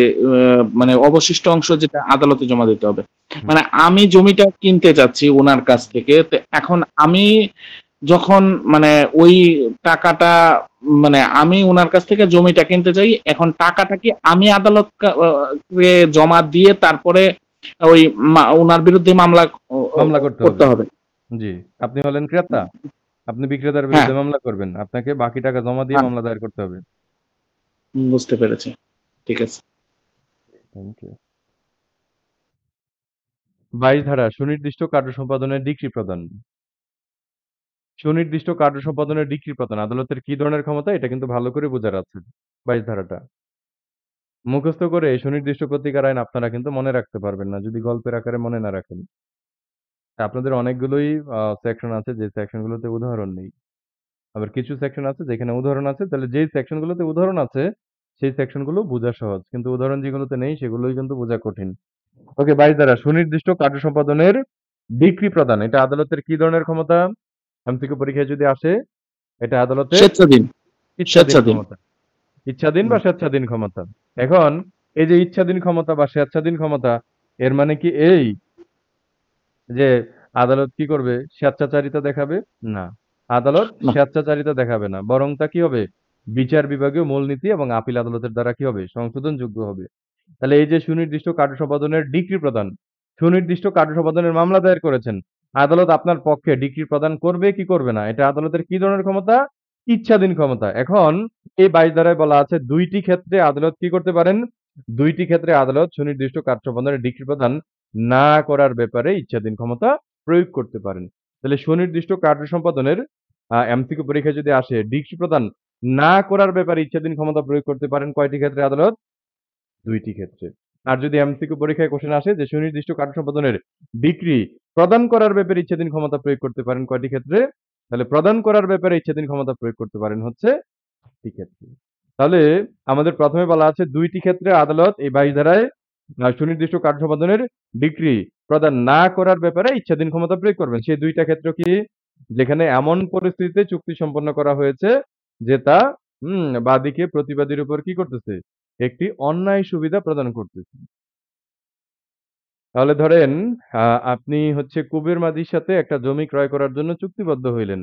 মানে অবশিষ্ট অংশ যেটা আদালতে জমা দিতে হবে, মানে আমি জমিটা কিনতে চাচ্ছি ওনার কাছ থেকে, তো এখন আমি যখন মানে ওই টাকাটা মানে আমি ওনার কাছ থেকে জমিটা কিনতে চাই, এখন টাকাটা কি আমি আদালত জমা দিয়ে তারপরে ওই ওনার বিরুদ্ধে মামলা মামলা করতে করতে হবে। হবে? জি, আপনি হলেন ক্রেতা, আপনি বিক্রেতার হ্যাঁ, বিরুদ্ধে মামলা করবেন, আপনাকে বাকি টাকা জমা দিয়ে মামলা দায়ের করতে হবে। বুঝতে পেরেছি, ঠিক আছে। Thank you. 22 ধারা সুনির্দিষ্ট কার্য সম্পাদনের ডিক্রি প্রদান। সুনির্দিষ্ট কার্য সম্পাদনের ডিক্রি প্রদান আদালতের কি ধরনের ক্ষমতা, এটা কিন্তু ভালো করে বোঝার আছে 22 ধারাটা। মুখস্থ করে এই সুনির্দিষ্ট প্রতিকার আইন আপনারা কিন্তু মনে রাখতে পারবেন না যদি গল্পের আকারে মনে না রাখেন। আপনাদের অনেকগুলোই সেকশন আছে যে সেকশনগুলোতে উদাহরণ নেই। আবার কিছু সেকশন আছে যেখানে উদাহরণ আছে, তাহলে যেই সেকশনগুলোতে উদাহরণ আছে সেই সেকশনগুলো বোঝা সহজ, কিন্তু উদাহরণ যেগুলোতে নেই সেগুলোই কিন্তু বোঝা কঠিন। ওকে, 22 ধারা সুনির্দিষ্ট কার্য সম্পাদনের ডিক্রি প্রদান, এটা আদালতের কি ধরনের ক্ষমতা? এমসিকিউ পরীক্ষায় যদি আসে এটা আদালতের স্বেচ্ছাধীন ইচ্ছাধীন স্বেচ্ছাধীন ক্ষমতা। ইচ্ছাধীন বা স্বেচ্ছাধীন ক্ষমতা। এখন এই যে ইচ্ছাধীন ক্ষমতা বা স্বেচ্ছাধীন ক্ষমতা, এর মানে কি এই যে আদালত কি করবে? স্বেচ্ছাচারিতা দেখাবে? না। আদালত না স্বেচ্ছাচারিতা দেখাবে না। বরং তা কি হবে? বিচার বিভাগীয় মূলনীতি এবং আপিল আদালতের দ্বারা কি হবে? সংশোধনযোগ্য হবে। তাহলে এই যে সুনির্দিষ্ট কার্য সম্পাদনের ডিক্রি প্রদান, সুনির্দিষ্ট কার্য সম্পাদনের মামলা দায়ের করেছেন। আদালত আপনার পক্ষে ডিক্রি প্রদান করবে কি করবে না? এটা আদালতের কি ধরনের ক্ষমতা? ইচ্ছাধীন ক্ষমতা। এখন এই 22 ধারায় বলা আছে ২টি ক্ষেত্রে আদালত কি করতে পারেন? ২টি ক্ষেত্রে আদালত সুনির্দিষ্ট কার্য সম্পাদনের ডিক্রি প্রদান না করার ব্যাপারে ইচ্ছাধীন ক্ষমতা প্রয়োগ করতে পারেন। তাহলে সুনির্দিষ্ট কার্য সম্পাদনের এমসিকিউ পরীক্ষায় যদি আসে ডিক্রি প্রদান না করার ব্যাপারে ইচ্ছাধীন ক্ষমতা প্রয়োগ করতে পারেন কয়টি ক্ষেত্রে আদালত? ২টি ক্ষেত্রে। আর যদি এমসিকিউ পরীক্ষায় কোশ্চেন আসে যে সুনির্দিষ্ট কার্য সম্পাদনের ডিক্রি প্রদান করার ব্যাপারে ইচ্ছাধীন ক্ষমতা প্রয়োগ করতে পারেন কয়টি ক্ষেত্রে? তাহলে প্রদান করার ব্যাপারে ইচ্ছাধীন ক্ষমতা প্রয়োগ করতে পারেন হচ্ছে ৮টি ক্ষেত্রে। তাহলে আমাদের প্রথমে বলা আছে ২টি ক্ষেত্রে আদালত এই ২২ ধারায় সুনির্দিষ্ট কার্য সম্পাদনের ডিক্রি প্রদান না করার ব্যাপারে ইচ্ছাধীন ক্ষমতা প্রয়োগ করবেন। সেই ২টা ক্ষেত্র কি? যেখানে এমন পরিস্থিতিতে চুক্তি সম্পন্ন করা হয়েছে যে তা বাদীকে প্রতিবাদীর উপর কি করতেছে? একটি অন্যায় সুবিধা প্রদান করতেছে। তাহলে ধরেন আপনি হচ্ছে কুবের মাঝির সাথে একটা জমি ক্রয় করার জন্য চুক্তিবদ্ধ হইলেন।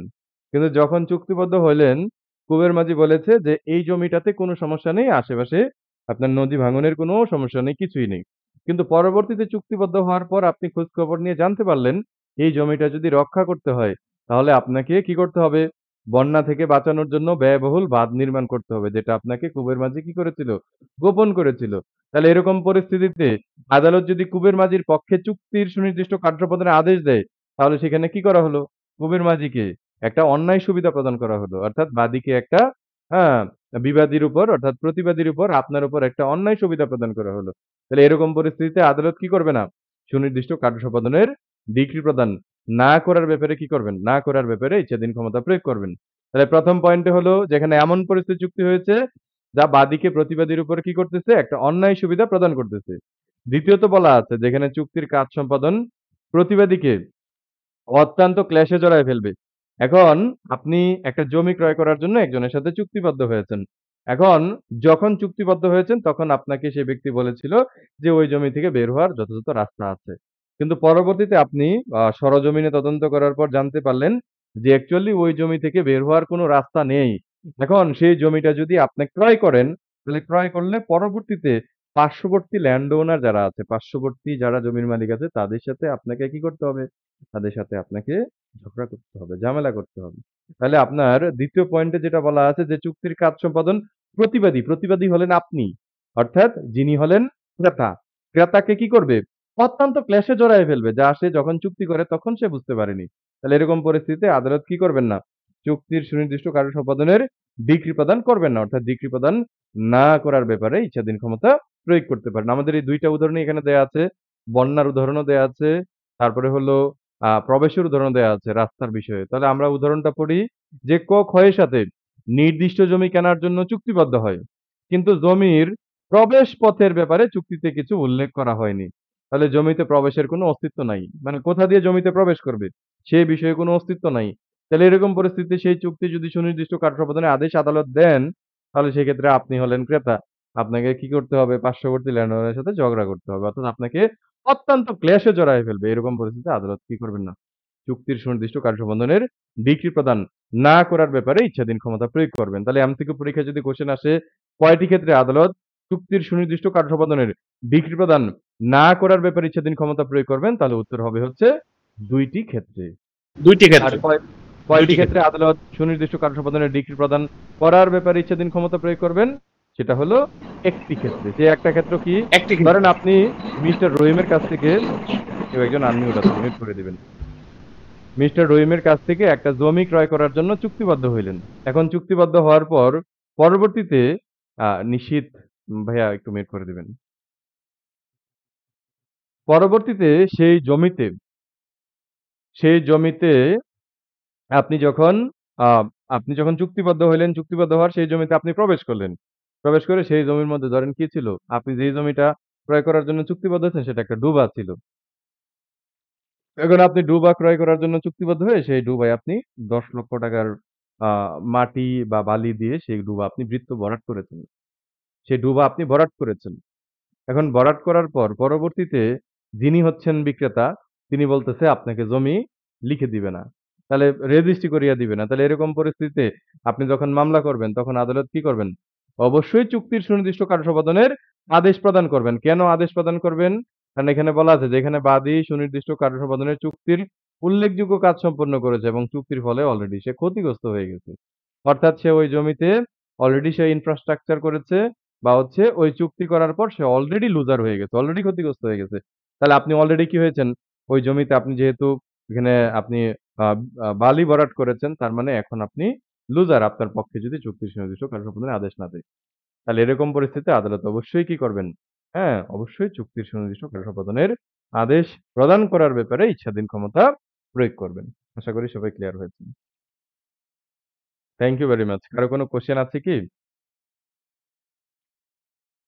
কিন্তু যখন চুক্তিবদ্ধ হইলেন, কুবের মাঝি বলেছে যে এই জমিটাতে কোনো সমস্যা নেই। আশেপাশে আপনার নদী ভাঙনের কোনো সমস্যা নেই, কিছুই নেই। কিন্তু পরবর্তীতে চুক্তিবদ্ধ হওয়ার পর আপনি খোঁজখবর নিয়ে জানতে পারলেন, এই জমিটা যদি রক্ষা করতে হয়, তাহলে আপনাকে কি করতে হবে? বন্যা থেকে বাঁচানোর জন্য ব্যয়বহুল বাঁধ নির্মাণ করতে হবে। যেটা আপনাকে কুবের মাঝি কি করেছিল? গোপন করেছিল। তাহলে এরকম পরিস্থিতিতে আদালত যদি কুবের মাঝির পক্ষে চুক্তির সুনির্দিষ্ট কার্যপ্রদানের আদেশ দেয়, তাহলে সেখানে কি করা হলো? কুবের মাঝিকে একটা অন্যায় সুবিধা প্রদান করা হলো। অর্থাৎ বাদীকে একটা হ্যাঁ, বিবাদীর উপর অর্থাৎ প্রতিবাদীর উপর আপনার উপর একটা অন্যায় সুবিধা প্রদান করা হলো। তাহলে এরকম পরিস্থিতিতে আদালত কি করবে না? সুনির্দিষ্ট কার্য সম্পাদনের ডিক্রি প্রদান না করার ব্যাপারে কি করবেন? না করার ব্যাপারে ইচ্ছাধীন ক্ষমতা প্রয়োগ করবেন। তাহলে প্রথম পয়েন্টে হলো যেখানে এমন পরিস্থিতি চুক্তি হয়েছে যা বাদীকে প্রতিবাদীর উপর কি করতেছে? একটা অন্যায় সুবিধা প্রদান করতেছে। দ্বিতীয়ত বলা আছে যেখানে চুক্তির কাজ সম্পাদন প্রতিবাদীকে অত্যন্ত ক্লেশে জড়ায় ফেলবে। এখন আপনি একটা জমি ক্রয় করার জন্য একজনের সাথে চুক্তিবদ্ধ হয়েছেন। এখন যখন চুক্তিবদ্ধ হয়েছেন তখন আপনাকে সে ব্যক্তি বলেছিল যে ওই জমি থেকে বের হওয়ার যথাযথ রাস্তা আছে। কিন্তু পরবর্তীতে আপনি সরেজমিনে তদন্ত করার পর জানতে পারলেন যে অ্যাকচুয়ালি ওই জমি থেকে বের হওয়ার কোনো রাস্তা নেই। এখন সেই জমিটা যদি আপনি ক্রয় করেন, তাহলে ক্রয় করলে পরবর্তীতে পার্শ্ববর্তী ল্যান্ড ওনার যারা আছে, পার্শ্ববর্তী যারা জমির মালিক আছে তাদের সাথে আপনাকে কি করতে হবে? তাদের সাথে আপনাকে ঝগড়া করতে হবে, ঝামেলা করতে হবে। তাহলে আপনার ২য় পয়েন্টে যেটা বলা আছে যে চুক্তির কাজ সম্পাদন প্রতিবাদী, প্রতিবাদী হলেন আপনি। অর্থাৎ যিনি হলেন ক্রেতা। ক্রেতাকে কি করবে? অত্যন্ত ক্লেশে জড়ায় ফেলবে। যা সে যখন চুক্তি করে তখন সে বুঝতে পারেনি। তাহলে এরকম পরিস্থিতিতে আদালত কি করবেন না? চুক্তির সুনির্দিষ্ট কার্য সম্পাদনের ডিক্রি প্রদান করবেন না। অর্থাৎ ডিক্রি প্রদান না করার ব্যাপারে ইচ্ছাধীন ক্ষমতা প্রয়োগ করতে পারেন। আমাদের এই ২টা উদাহরণই এখানে দেয়া আছে। বন্যার উদাহরণও দেয়া আছে। তারপরে হলো প্রবেশের উদাহরণ দেয়া আছে রাস্তার বিষয়ে। তাহলে আমরা উদাহরণটা পড়ি যে ক্ষয়ের সাথে নির্দিষ্ট জমি কেনার জন্য চুক্তিবদ্ধ হয়। কিন্তু জমির প্রবেশ পথের ব্যাপারে চুক্তিতে কিছু উল্লেখ করা হয়নি। তাহলে জমিতে প্রবেশের কোনো অস্তিত্ব নাই। মানে কোথা দিয়ে জমিতে প্রবেশ করবে সে বিষয়ে কোনো অস্তিত্ব নাই। তাহলে এরকম পরিস্থিতিতে সেই চুক্তি যদি সুনির্দিষ্ট কার্য সম্পাদনের আদেশ আদালত দেন, তাহলে সেক্ষেত্রে আপনি হলেন ক্রেতা। আপনাকে কি করতে হবে? পার্শ্ববর্তী ল্যান্ডওনারের সাথে ঝগড়া করতে হবে। অর্থাৎ আপনাকে অত্যন্ত ক্লেশে জড়ায় ফেলবে। এরকম পরিস্থিতিতে আদালত কি করবেন না? চুক্তির সুনির্দিষ্ট কার্য সম্পাদনের ডিক্রি প্রদান না করার ব্যাপারে ইচ্ছাধীন ক্ষমতা প্রয়োগ করবেন। তাহলে এমসিকিউ পরীক্ষায় যদি কোশ্চেন আসে কয়টি ক্ষেত্রে আদালত চুক্তির সুনির্দিষ্ট কার্য সম্পাদনের ডিক্রি প্রদান না করার ব্যাপারে ইচ্ছাধীন ক্ষমতা প্রয়োগ করবেন? তাহলে উত্তর হবে হচ্ছে ২টি ক্ষেত্রে। ২টি আর ক্ষেত্রে কয়টি ২টি ক্ষেত্রে আদালত সুনির্দিষ্ট কার্য সম্পাদনের ডিক্রি প্রদান করার ব্যাপারে ইচ্ছাধীন ক্ষমতা প্রয়োগ করবেন? সেটা হলো একটি ক্ষেত্রে। যে একটা ক্ষেত্র কি? একটি ক্ষেত্রে ধরেন আপনি মিস্টার রহিমের কাছ থেকে কেউ একজন আনমিউট আছে, মিউট করে দিবেন। মিস্টার রহিমের কাছ থেকে একটা জমি ক্রয় করার জন্য চুক্তিবদ্ধ হইলেন। এখন চুক্তিবদ্ধ হওয়ার পর পরবর্তীতে নিশীথ ভাইয়া একটু মিউট করে দিবেন। পরবর্তীতে সেই জমিতে আপনি যখন আ আপনি যখন চুক্তিবদ্ধ হইলেন, চুক্তিবদ্ধ হওয়ার সেই জমিতে আপনি প্রবেশ করলেন। প্রবেশ করে সেই জমির মধ্যে ধরেন কি ছিল? আপনি যেই জমিটা ক্রয় করার জন্য চুক্তিবদ্ধ হয়েছেন সেটা একটা ডুবা ছিল। এখন আপনি ডুবা ক্রয় করার জন্য চুক্তিবদ্ধ হয়ে সেই ডুবায় আপনি ৳১০,০০,০০০ মাটি বা বালি দিয়ে সেই ডুবা আপনি বৃত্ত ভরাট করেছেন। সেই ডুবা আপনি ভরাট করেছেন। এখন ভরাট করার পর পরবর্তীতে যিনি হচ্ছেন বিক্রেতা তিনি বলতেছে আপনাকে জমি লিখে দিবে না। তাহলে রেজিস্ট্রি করিয়া দিবে না। তাহলে এরকম পরিস্থিতিতে আপনি যখন মামলা করবেন তখন আদালত কি করবেন? অবশ্যই চুক্তির সুনির্দিষ্ট কার্য সম্পাদনের আদেশ প্রদান করবেন। কেন আদেশ প্রদান করবেন? কারণ এখানে বলা আছে যে এখানে বাদী সুনির্দিষ্ট কার্য সম্পাদনের চুক্তির উল্লেখযোগ্য কাজ সম্পন্ন করেছে এবং চুক্তির ফলে অলরেডি সে ক্ষতিগ্রস্ত হয়ে গেছে। অর্থাৎ সে ওই জমিতে অলরেডি সে ইনফ্রাস্ট্রাকচার করেছে বা হচ্ছে ওই চুক্তি করার পর সে অলরেডি লুজার হয়ে গেছে, অলরেডি ক্ষতিগ্রস্ত হয়ে গেছে। তাহলে আপনি অলরেডি কি হয়েছেন? ওই জমিতে আপনি যেহেতু এখানে আপনি আ আ বালি ভরাট করেছেন তার মানে এখন আপনি লুজার আপনার পক্ষে যদি চুক্তি সুনির্দিষ্ট কার্য সম্পাদনের আদেশ না দেয়। তাহলে এরকম পরিস্থিতিতে আদালত অবশ্যই কি করবেন? হ্যাঁ, অবশ্যই চুক্তির সুনির্দিষ্ট কার্য সম্পাদনের আদেশ প্রদান করার ব্যাপারে ইচ্ছাধীন ক্ষমতা প্রয়োগ করবেন। আশা করি সবাই ক্লিয়ার হয়েছেন। Thank you very much. কারো কোনো কোয়েশ্চেন আছে কি?